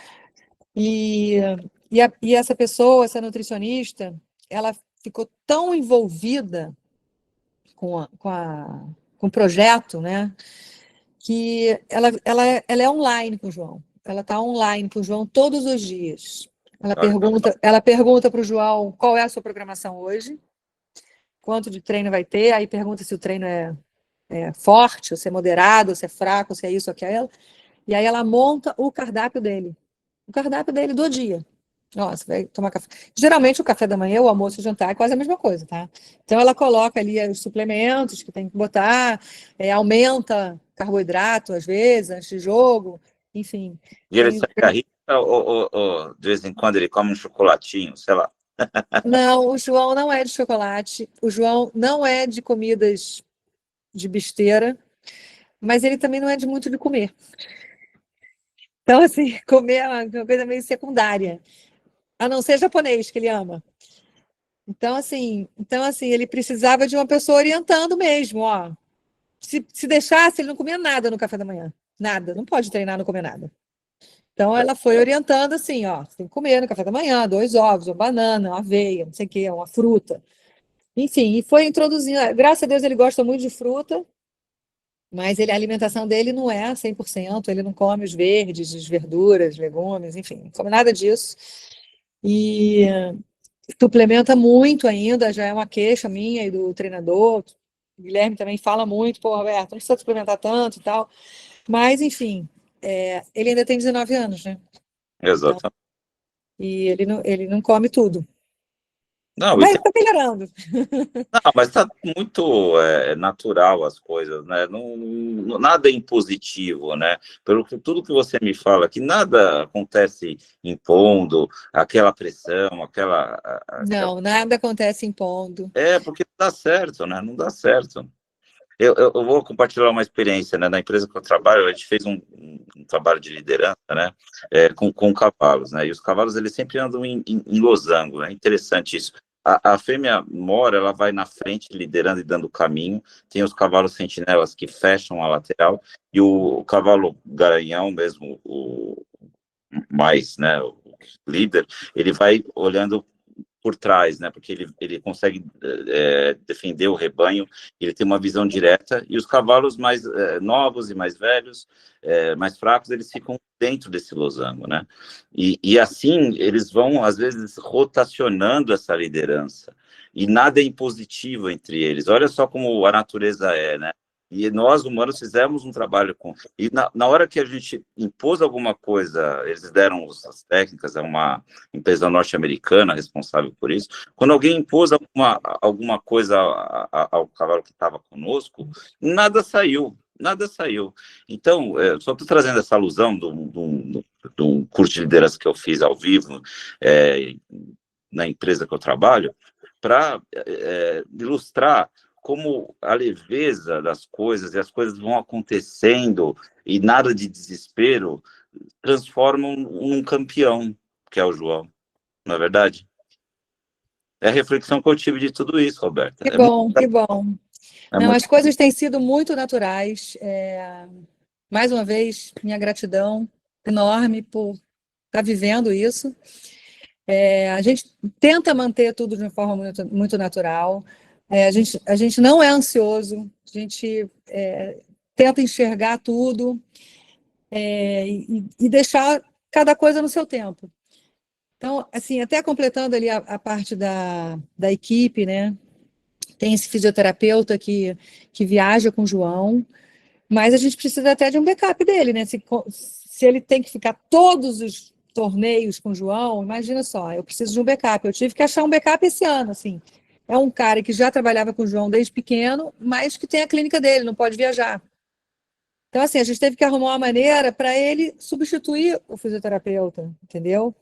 E essa pessoa, essa nutricionista, ela ficou tão envolvida com o projeto, né? Que ela é online com o João. Ela está online com o João todos os dias. Ela pergunta para o João qual é a sua programação hoje, quanto de treino vai ter, aí pergunta se o treino é forte, ou se é moderado, ou se é fraco, ou se é isso ou aquilo. E aí ela monta o cardápio dele do dia. Nossa, vai tomar café. Geralmente o café da manhã, o almoço e o jantar é quase a mesma coisa, tá? Então ela coloca ali os suplementos que tem que botar, aumenta carboidrato às vezes, antes de jogo, enfim. E ele segue a risca ou de vez em quando ele come um chocolatinho, sei lá. Não, o João não é de chocolate, o João não é de comidas de besteira, mas ele também não é de muito de comer. Então, assim, comer é uma coisa meio secundária. A não ser japonês, que ele ama. Então, assim, ele precisava de uma pessoa orientando mesmo, ó. Se deixasse, ele não comia nada no café da manhã. Nada, não pode treinar, não comer nada. Então, ela foi orientando assim, ó, você tem que comer no café da manhã 2 ovos, uma banana, uma aveia, não sei o quê, uma fruta. Enfim, e foi introduzindo. Graças a Deus, ele gosta muito de fruta, mas a alimentação dele não é 100%, ele não come os verdes, as verduras, legumes, enfim, não come nada disso. E suplementa muito ainda, já é uma queixa minha e do treinador. O Guilherme também fala muito, pô, Roberto, não precisa suplementar tanto e tal. Mas, enfim, ele ainda tem 19 anos, né? Exato. Então, e ele não come tudo. Não, Mas está melhorando. Não, mas está muito natural as coisas, né? Nada é impositivo, né? Tudo que você me fala, que nada acontece impondo, aquela pressão, Não, nada acontece impondo. Porque não dá certo, né? Não dá certo. Eu vou compartilhar uma experiência, né? Na empresa que eu trabalho, a gente fez um trabalho de liderança, né? Com cavalos, né? E os cavalos, eles sempre andam em losango, né? Interessante isso. A fêmea mora, ela vai na frente, liderando e dando o caminho. Tem os cavalos sentinelas que fecham a lateral, e o cavalo garanhão mesmo, o mais, né? O líder, ele vai olhando por trás, né? Porque ele consegue defender o rebanho, ele tem uma visão direta, e os cavalos mais novos e mais velhos, mais fracos, eles ficam dentro desse losango, né? E assim, eles vão, às vezes, rotacionando essa liderança, e nada é impositivo entre eles. Olha só como a natureza é, né? E nós, humanos, fizemos um trabalho com... E na hora que a gente impôs alguma coisa, eles deram as técnicas, é uma empresa norte-americana responsável por isso. Quando alguém impôs alguma coisa ao cavalo que estava conosco, nada saiu. Então, só estou trazendo essa alusão de um curso de liderança que eu fiz ao vivo na empresa que eu trabalho, para ilustrar como a leveza das coisas, e as coisas vão acontecendo, e nada de desespero, transformam num campeão, que é o João. Não é verdade? É a reflexão que eu tive de tudo isso, Roberta. Que bom, que bom. Não, muito... as coisas têm sido muito naturais. Mais uma vez, minha gratidão enorme por estar vivendo isso. A gente tenta manter tudo de uma forma muito, muito natural. A gente não é ansioso, a gente tenta enxergar tudo e deixar cada coisa no seu tempo. Então, assim, até completando ali a parte da equipe, né? Tem esse fisioterapeuta que viaja com o João, mas a gente precisa até de um backup dele, né? Se ele tem que ficar todos os torneios com o João, imagina só, eu preciso de um backup. Eu tive que achar um backup esse ano, assim. É um cara que já trabalhava com o João desde pequeno, mas que tem a clínica dele, não pode viajar. Então, assim, a gente teve que arrumar uma maneira para ele substituir o fisioterapeuta, entendeu?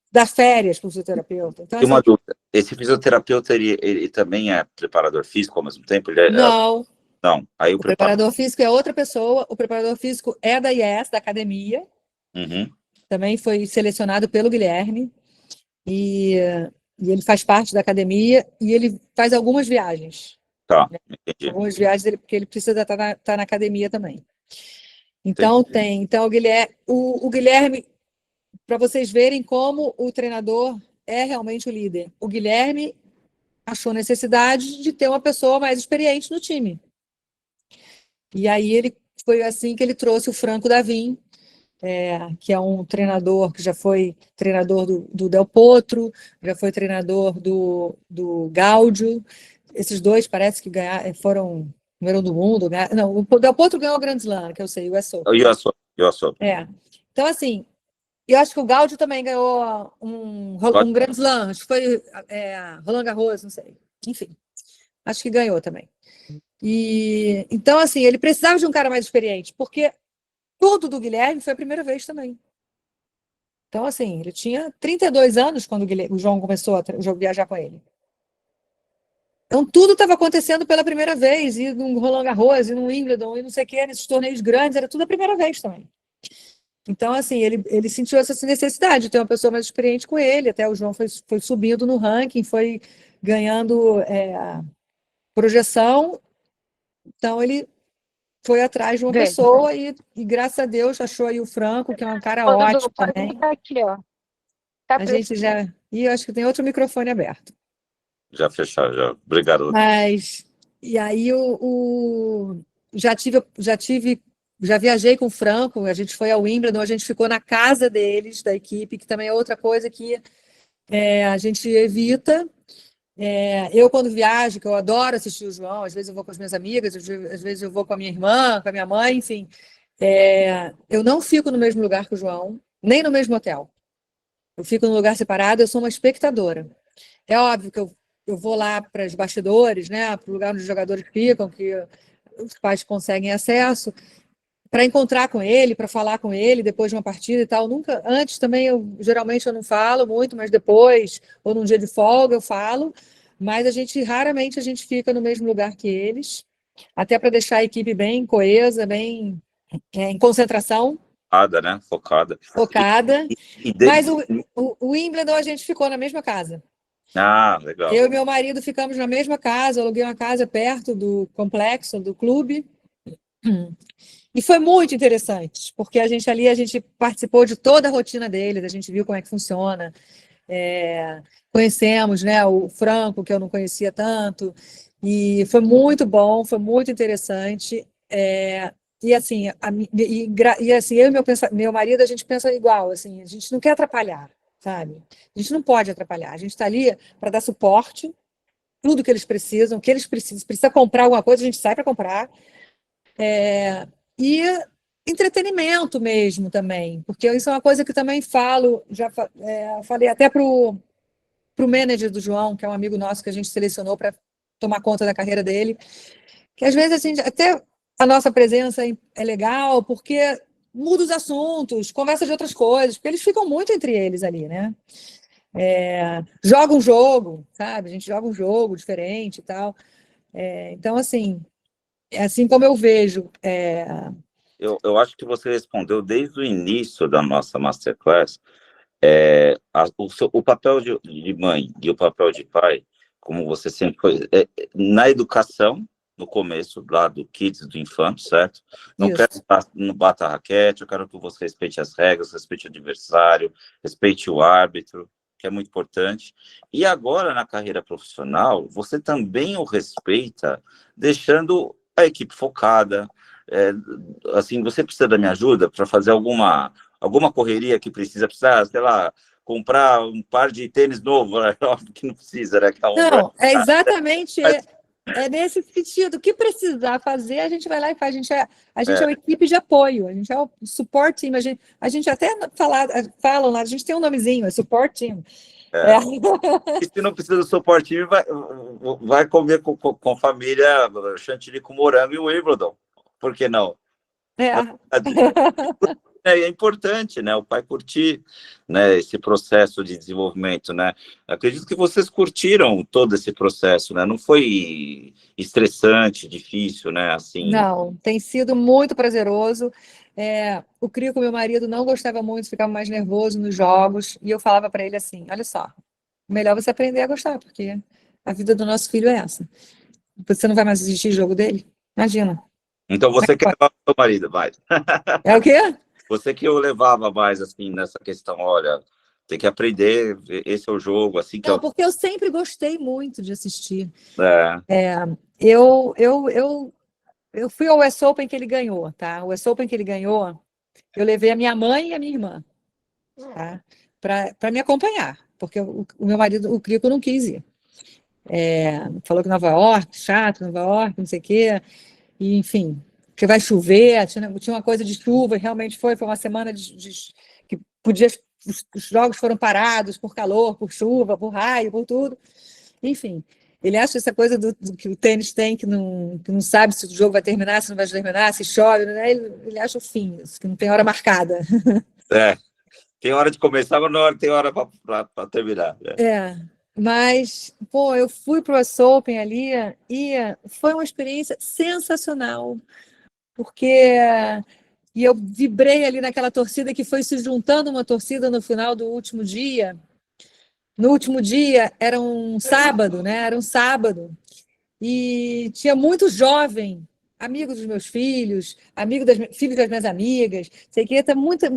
Dar férias para o fisioterapeuta. Então, E uma dúvida, esse fisioterapeuta, ele também é preparador físico ao mesmo tempo? não. Não, aí O preparador físico é outra pessoa, o preparador físico é da IES, da academia, também foi selecionado pelo Guilherme, e ele faz parte da academia, e ele faz algumas viagens. Tá, entendi. Algumas viagens, porque ele precisa estar na academia também. Então, o Guilherme, para vocês verem como o treinador é realmente o líder. O Guilherme achou necessidade de ter uma pessoa mais experiente no time. E aí foi assim que ele trouxe o Franco Davim, que é um treinador que já foi treinador do Del Potro, já foi treinador do Gáudio. Esses dois parece que foram número 1 do mundo. Não, o Del Potro ganhou o Grand Slam, que eu sei, o US Open. Eu sou. Então, assim, eu acho que o Gáudio também ganhou um Grand Slam, acho que foi Roland Garros, não sei. Enfim, acho que ganhou também. E então, assim, ele precisava de um cara mais experiente, porque tudo do Guilherme foi a primeira vez também. Então, assim, ele tinha 32 anos quando o João começou a viajar com ele. Então, tudo estava acontecendo pela primeira vez, e no Roland Garros, e no Wimbledon, e não sei o quê, nesses torneios grandes, era tudo a primeira vez também. Então, assim, ele sentiu essa necessidade de ter uma pessoa mais experiente com ele, até o João foi subindo no ranking, foi ganhando projeção. Então, ele foi atrás de uma pessoa e, graças a Deus, achou aí o Franco, que é um cara ótimo também. Tá aqui, ó. A gente já... E eu acho que tem outro microfone aberto. Já fechou, já. Obrigado. Mas... E aí, já viajei com o Franco, a gente foi ao Wimbledon, a gente ficou na casa deles, da equipe, que também é outra coisa que a gente evita. Eu, quando viajo, que eu adoro assistir o João, às vezes eu vou com as minhas amigas, às vezes eu vou com a minha irmã, com a minha mãe, enfim. Eu não fico no mesmo lugar que o João, nem no mesmo hotel. Eu fico num lugar separado, eu sou uma espectadora. É óbvio que eu vou lá para os bastidores, né, para o lugar onde os jogadores ficam, que os pais conseguem acesso, para encontrar com ele, para falar com ele depois de uma partida e tal. Nunca, antes também, geralmente eu não falo muito, mas depois, ou num dia de folga eu falo, mas raramente a gente fica no mesmo lugar que eles. até para deixar a equipe bem coesa, bem em concentração, Focada, né? Focada. focada. E Mas o Wimbledon a gente ficou na mesma casa. Ah, legal. Eu e meu marido ficamos na mesma casa, eu aluguei uma casa perto do complexo, do clube. E foi muito interessante, porque a gente participou de toda a rotina deles, a gente viu como é que funciona. Conhecemos, né, o Franco, que eu não conhecia tanto, e foi muito bom, foi muito interessante. E assim, assim, eu e meu marido, a gente pensa igual, assim, a gente não quer atrapalhar, sabe? A gente não pode atrapalhar, a gente está ali para dar suporte, tudo que eles precisam, o que eles precisam, se precisa comprar alguma coisa, a gente sai para comprar. E entretenimento mesmo também, porque isso é uma coisa que eu também falo, falei até para o manager do João, que é um amigo nosso que a gente selecionou para tomar conta da carreira dele, que às vezes até a nossa presença é legal, porque muda os assuntos, conversa de outras coisas, porque eles ficam muito entre eles ali, né? Joga um jogo, sabe? A gente joga um jogo diferente e tal. Então, assim, é assim como eu vejo. Eu acho que você respondeu desde o início da nossa masterclass. O papel de mãe e o papel de pai, como você sempre foi, na educação, no começo, lá do kids, do infanto, certo? Não Isso. quero estar no bata raquete, eu quero que você respeite as regras, respeite o adversário, respeite o árbitro, que é muito importante. E agora, na carreira profissional, você também o respeita, deixando a equipe focada. Assim, você precisa da minha ajuda para fazer alguma correria que precisa, sei lá, comprar um par de tênis novo, né? Óbvio que não precisa, né? Não, é exatamente nesse sentido. O que precisar fazer, a gente vai lá e faz. A gente é uma equipe de apoio, a gente é o support team. A gente até falam lá, a gente tem um nomezinho, é support team. E se não precisa do suporte, vai comer com família chantilly com morango e Wimbledon. Por que não? É importante, né? O pai curtir, né, esse processo de desenvolvimento, né? Acredito que vocês curtiram todo esse processo, né? Não foi estressante, difícil, né? Assim. Não, tem sido muito prazeroso. O Crico, meu marido, não gostava muito, ficava mais nervoso nos jogos, e eu falava para ele assim: olha só, melhor você aprender a gostar, porque a vida do nosso filho é essa. Você não vai mais assistir jogo dele? Imagina. Então você quer levar o seu marido, vai. É o quê? Você que eu levava mais, assim, nessa questão, olha, tem que aprender, esse é o jogo, assim que Não, porque eu sempre gostei muito de assistir. É. Eu fui ao US Open que ele ganhou, tá? O US Open que ele ganhou, eu levei a minha mãe e a minha irmã, tá? Para me acompanhar, porque o meu marido, o Crico, não quis ir. Falou que Nova York, chato, Nova York, não sei o quê, e, enfim, que vai chover, tinha uma coisa de chuva, e realmente foi uma semana que podia, os jogos foram parados por calor, por chuva, por raio, por tudo, enfim. Ele acha essa coisa do que o tênis tem, que não sabe se o jogo vai terminar, se não vai terminar, se chove, né? Ele acha o fim, que não tem hora marcada. Tem hora de começar, mas não tem hora para terminar. Mas, pô, eu fui para o US Open ali e foi uma experiência sensacional, porque e eu vibrei ali naquela torcida que foi se juntando uma torcida no final do último dia. No último dia era um sábado, né? Era um sábado. E tinha muito jovem, amigo dos meus filhos, filhos das minhas amigas, sei que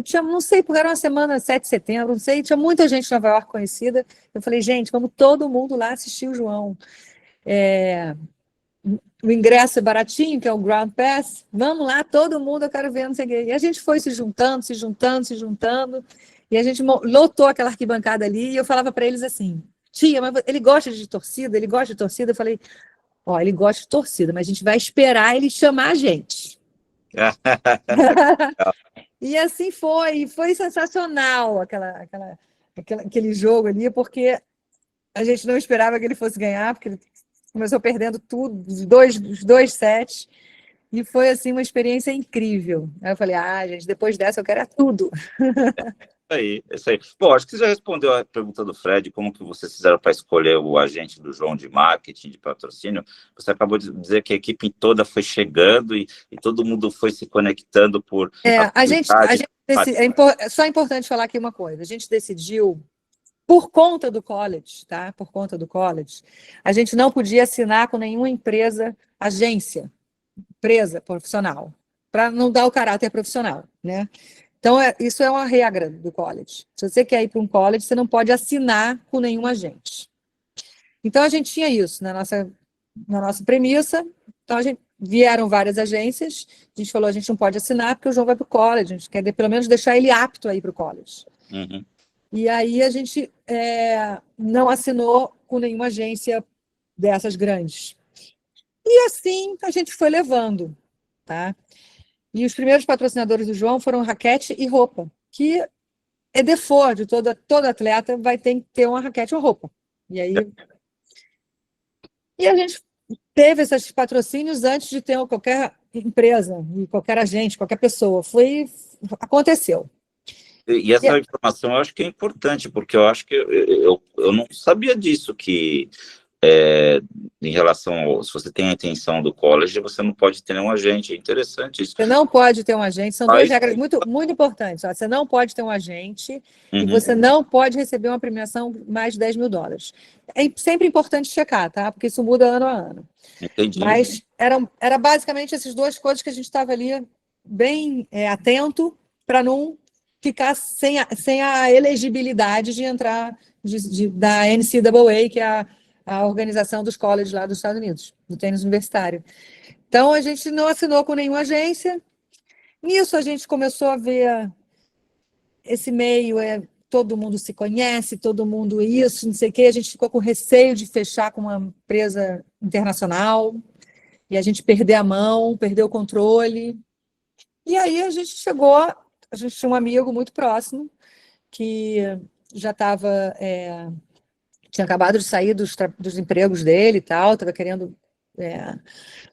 tinha, não sei, porque era uma semana 7 de setembro, não sei, tinha muita gente em Nova York conhecida. Eu falei, gente, vamos todo mundo lá assistir o João. O ingresso é baratinho, que é o Ground Pass, vamos lá, todo mundo, eu quero ver, não sei o quê. E a gente foi se juntando, e a gente lotou aquela arquibancada ali, e eu falava para eles assim, tia, mas ele gosta de torcida? Ele gosta de torcida? Eu falei, ele gosta de torcida, mas a gente vai esperar ele chamar a gente. E assim foi sensacional aquele jogo ali, porque a gente não esperava que ele fosse ganhar, porque ele começou perdendo tudo, os dois sets, e foi assim uma experiência incrível. Aí eu falei, gente, depois dessa eu quero tudo. Isso aí. Bom, acho que você já respondeu a pergunta do Fred, como que vocês fizeram para escolher o agente do João de marketing, de patrocínio. Você acabou de dizer que a equipe toda foi chegando e todo mundo foi se conectando por... Só é importante falar aqui uma coisa. A gente decidiu, por conta do college, tá? Por conta do college, a gente não podia assinar com nenhuma empresa profissional, para não dar o caráter profissional, né? Então, isso é uma regra do college. Se você quer ir para um college, você não pode assinar com nenhum agente. Então, a gente tinha isso na nossa premissa. Então, vieram várias agências, a gente falou, a gente não pode assinar porque o João vai para o college, a gente quer pelo menos deixar ele apto a ir para o college. Uhum. E aí a gente não assinou com nenhuma agência dessas grandes. E assim a gente foi levando, tá? E os primeiros patrocinadores do João foram raquete e roupa, que é default de todo atleta vai ter que ter uma raquete ou roupa. E a gente teve esses patrocínios antes de ter qualquer empresa, qualquer agente, qualquer pessoa. Aconteceu. E essa informação eu acho que é importante, porque eu acho que eu não sabia disso, que em relação se você tem a intenção do college, você não pode ter nenhum agente. É interessante isso. Você não pode ter um agente, são duas regras muito, muito importantes. Você não pode ter um agente e você não pode receber uma premiação mais de $10 mil. É sempre importante checar, tá? Porque isso muda ano a ano. Entendi. Mas era basicamente essas duas coisas que a gente estava ali bem atento para não ficar sem a elegibilidade de entrar da NCAA, que é a organização dos colleges lá dos Estados Unidos, do tênis universitário. Então, a gente não assinou com nenhuma agência. Nisso, a gente começou a ver esse meio, todo mundo se conhece, todo mundo isso, não sei o quê. A gente ficou com receio de fechar com uma empresa internacional e a gente perder a mão, perder o controle. E aí, a gente tinha um amigo muito próximo que já tinha acabado de sair dos empregos dele e tal, estava querendo...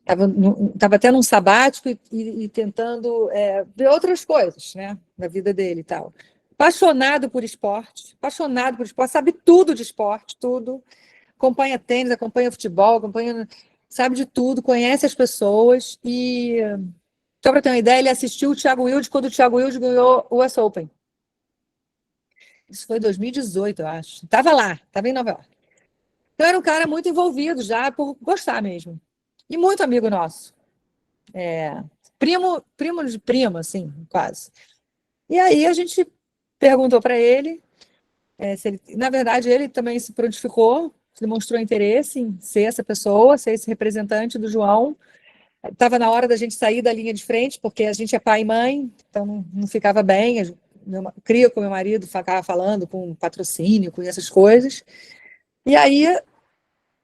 Estava até num sabático e tentando ver outras coisas, né, na vida dele e tal. Apaixonado por esporte, sabe tudo de esporte, tudo. Acompanha tênis, acompanha futebol, sabe de tudo, conhece as pessoas. E, só para ter uma ideia, ele assistiu o Thiago Wilde quando o Thiago Wilde ganhou o US Open. Isso foi em 2018, eu acho. Estava lá, estava em Nova York. Então, era um cara muito envolvido já, por gostar mesmo. E muito amigo nosso. Primo de primo, assim, quase. E aí, a gente perguntou para ele, na verdade, ele também se prontificou, demonstrou interesse em ser essa pessoa, ser esse representante do João. Estava na hora da gente sair da linha de frente, porque a gente é pai e mãe, então não ficava bem. Cria com meu marido, ficava falando com patrocínio, com essas coisas. E aí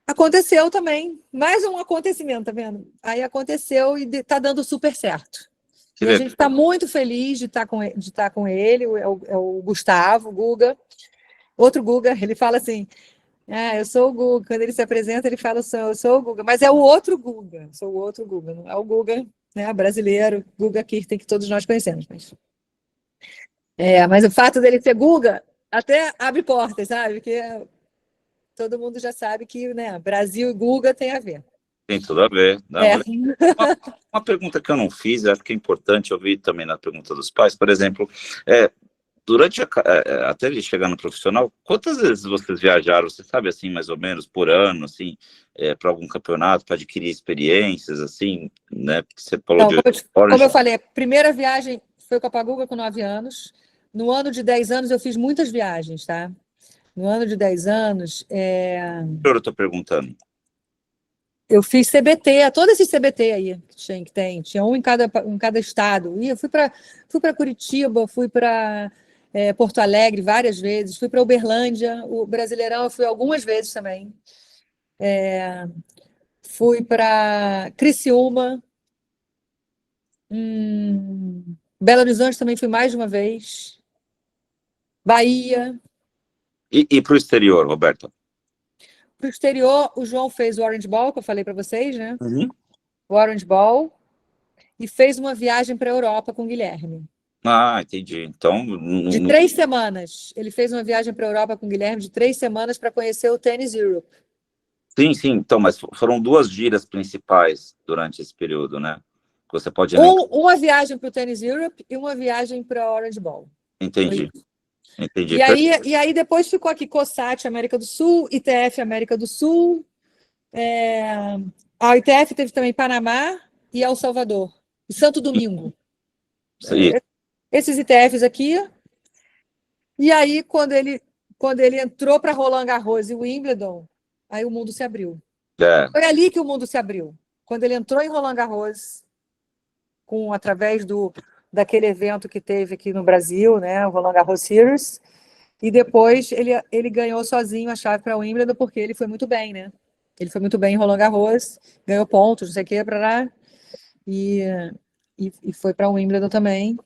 aconteceu também, mais um acontecimento, tá vendo? Aí aconteceu e está dando super certo. E a gente está muito feliz de estar com ele, é o Gustavo, o Guga. Outro Guga, ele fala assim, eu sou o Guga. Quando ele se apresenta, ele fala assim, eu sou o Guga. Mas é o outro Guga, sou o outro Guga. Não é o Guga, né, brasileiro, Guga Kirten, que todos nós conhecemos. Mas o fato dele ser Guga até abre portas, sabe? Porque todo mundo já sabe que, né, Brasil e Guga tem a ver. Tem tudo a ver. Uma pergunta que eu não fiz, acho que é importante, eu vi também na pergunta dos pais, por exemplo, durante até ele chegar no profissional, quantas vezes vocês viajaram, você sabe, assim, mais ou menos, por ano, assim, para algum campeonato, para adquirir experiências, assim, né? Porque você falou como eu falei, a primeira viagem foi com a Paguga com 9 anos. No ano de 10 anos, eu fiz muitas viagens, tá? No ano de 10 anos... Eu estou perguntando. Eu fiz CBT, todos esses CBT aí que tem. Tinha um em cada estado. Eu fui para Curitiba, fui para Porto Alegre várias vezes, fui para Uberlândia, o Brasileirão eu fui algumas vezes também. Fui para Criciúma. Belo Horizonte também fui mais de uma vez. Bahia. E para o exterior, Roberto? Para o exterior, o João fez o Orange Ball, que eu falei para vocês, né? Uhum. O Orange Ball. E fez uma viagem para a Europa com o Guilherme. Ah, entendi. Então, De 3 semanas. Ele fez uma viagem para a Europa com o Guilherme de 3 semanas para conhecer o Tennis Europe. sim, então, mas foram 2 giras principais durante esse período, né? Você pode elencar. Uma viagem para o Tennis Europe e uma viagem para a Orange Ball. Entendi, entendi. E aí depois ficou aqui COSAT, América do Sul, ITF, América do Sul. A ITF teve também Panamá e El Salvador. E Santo Domingo. Sim, Esses ITFs aqui. E aí, quando ele entrou para Roland Garros e Wimbledon, aí o mundo se abriu. é, Foi ali que o mundo se abriu. Quando ele entrou em Roland Garros, através daquele evento que teve aqui no Brasil, né, o Roland Garros Series, e depois ele ganhou sozinho a chave para o Wimbledon, porque ele foi muito bem, né? Ele foi muito bem em Roland Garros, ganhou pontos, não sei o que, e foi para o Wimbledon também.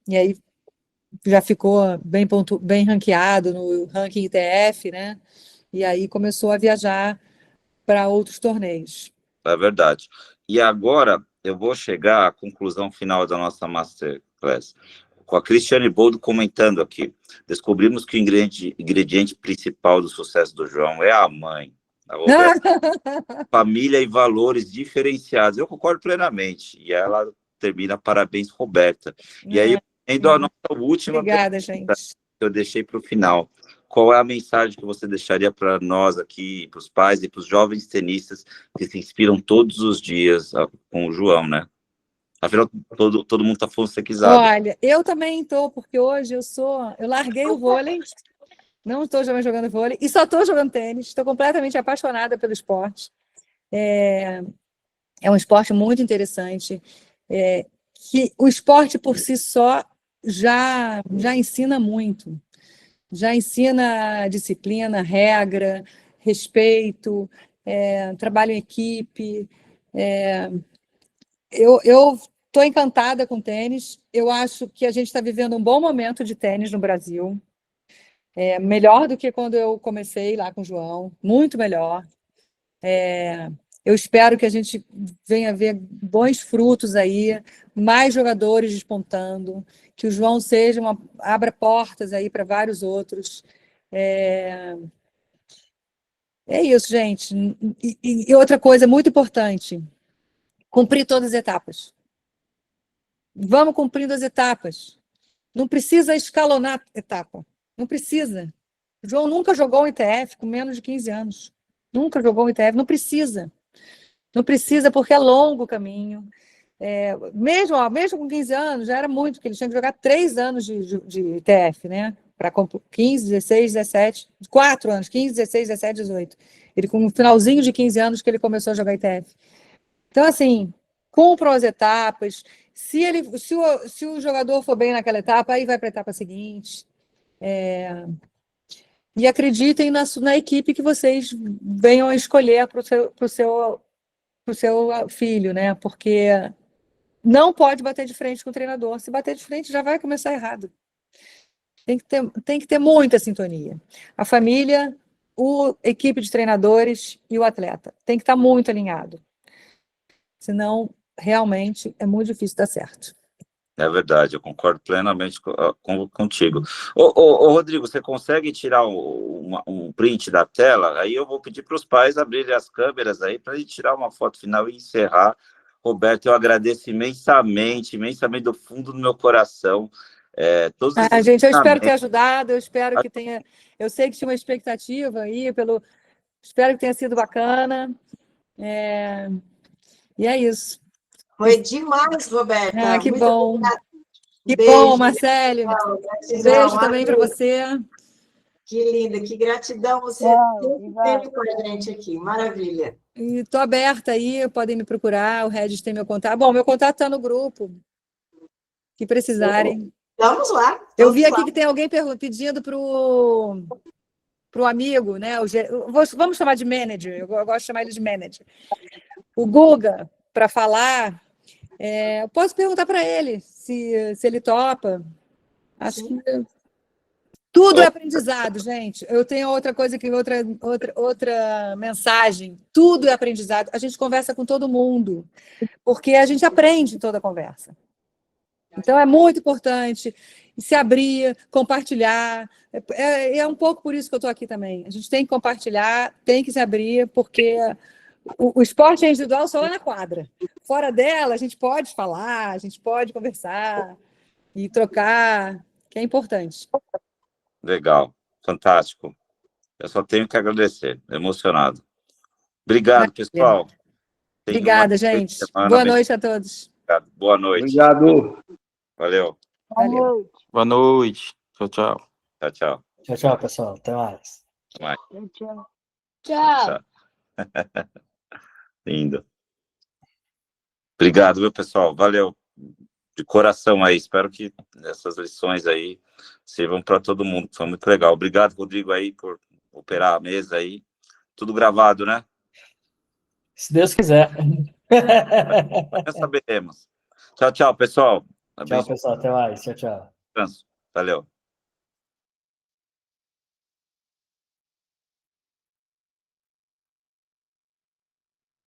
E aí já ficou bem ranqueado no ranking ITF, né? E aí começou a viajar para outros torneios. é verdade. E agora eu vou chegar à conclusão final da nossa Masterclass, com a Cristiane Boldo comentando aqui. Descobrimos que o ingrediente principal do sucesso do João é a mãe. A Roberta, família e valores diferenciados. Eu concordo plenamente. E ela termina, parabéns, Roberta. E aí, indo à nossa última Obrigada, gente. que eu deixei para o final. Qual é a mensagem que você deixaria para nós aqui, para os pais e para os jovens tenistas que se inspiram todos os dias com o João, né? Afinal, todo mundo está fonsequizado. Olha, eu também estou, porque hoje eu larguei o vôlei, não estou mais jogando vôlei, e só estou jogando tênis, estou completamente apaixonada pelo esporte. É um esporte muito interessante, que o esporte por si só já ensina muito. Já ensina disciplina, regra, respeito, trabalho em equipe. Eu estou encantada com tênis. Eu acho que a gente está vivendo um bom momento de tênis no Brasil. Melhor do que quando eu comecei lá com o João, muito melhor. Eu espero que a gente venha ver bons frutos aí, mais jogadores despontando, que o João abra portas aí para vários outros. É isso, gente. E outra coisa muito importante, cumprir todas as etapas. Vamos cumprindo as etapas. Não precisa escalonar etapa. Não precisa. O João nunca jogou um ITF com menos de 15 anos. Nunca jogou um ITF. Não precisa. Não precisa, porque é longo o caminho. Mesmo com 15 anos, já era muito, porque ele tinha que jogar 3 anos de ITF, né? Para 15, 16, 17, 4 anos, 15, 16, 17, 18. Ele, com o finalzinho de 15 anos, que ele começou a jogar ITF. Então, assim, cumpram as etapas. Se o jogador for bem naquela etapa, aí vai para a etapa seguinte. E acreditem na equipe que vocês venham a escolher para o seu filho, né? Porque não pode bater de frente com o treinador. Se bater de frente, já vai começar errado. Tem que ter muita sintonia. A família, a equipe de treinadores e o atleta. Tem que estar muito alinhado. Senão, realmente, é muito difícil dar certo. É verdade, eu concordo plenamente contigo. Ô, Rodrigo, você consegue tirar um print da tela? Aí eu vou pedir para os pais abrirem as câmeras aí para a gente tirar uma foto final e encerrar. Roberto, eu agradeço imensamente do fundo do meu coração. Gente, eu espero ter ajudado, eu espero que tenha. Eu sei que tinha uma expectativa aí, espero que tenha sido bacana. E é isso. Foi demais, Roberta. Que muito bom. obrigada. Que Beijo, bom, Marcele. Beijo também para você. Que linda, que gratidão você teve com a gente aqui. Maravilha. E estou aberta aí, podem me procurar, o Regis tem meu contato. Bom, meu contato está no grupo, que precisarem. Vamos lá. Eu vi aqui que tem alguém pedindo para o amigo, né? Vamos chamar de manager, eu gosto de chamar ele de manager. O Guga, para falar, eu posso perguntar para ele se ele topa. Acho que tudo é aprendizado, gente. Eu tenho outra coisa que outra mensagem. Tudo é aprendizado. A gente conversa com todo mundo, porque a gente aprende em toda conversa. Então, é muito importante se abrir, compartilhar. É um pouco por isso que eu estou aqui também. A gente tem que compartilhar, tem que se abrir, porque o esporte é individual só lá na quadra. Fora dela, a gente pode falar, a gente pode conversar e trocar, que é importante. Legal, fantástico. Eu só tenho que agradecer, emocionado. Obrigado, pessoal. Tenham Obrigada, uma gente. semana Boa noite a todos. Obrigado. Boa noite. Obrigado. Valeu. Valeu. Boa noite. Tchau, tchau. Tchau, tchau. Tchau, tchau, pessoal. Até mais. Até mais. Tchau. Tchau. Lindo. Obrigado, viu, pessoal? Valeu. De coração aí. Espero que essas lições aí sirvam para todo mundo. Foi muito legal. Obrigado, Rodrigo, aí, por operar a mesa aí. Tudo gravado, né? Se Deus quiser. Já saberemos. Tchau, tchau, pessoal. Tchau, pessoal. Até mais. Tchau, tchau. Descanso. Valeu.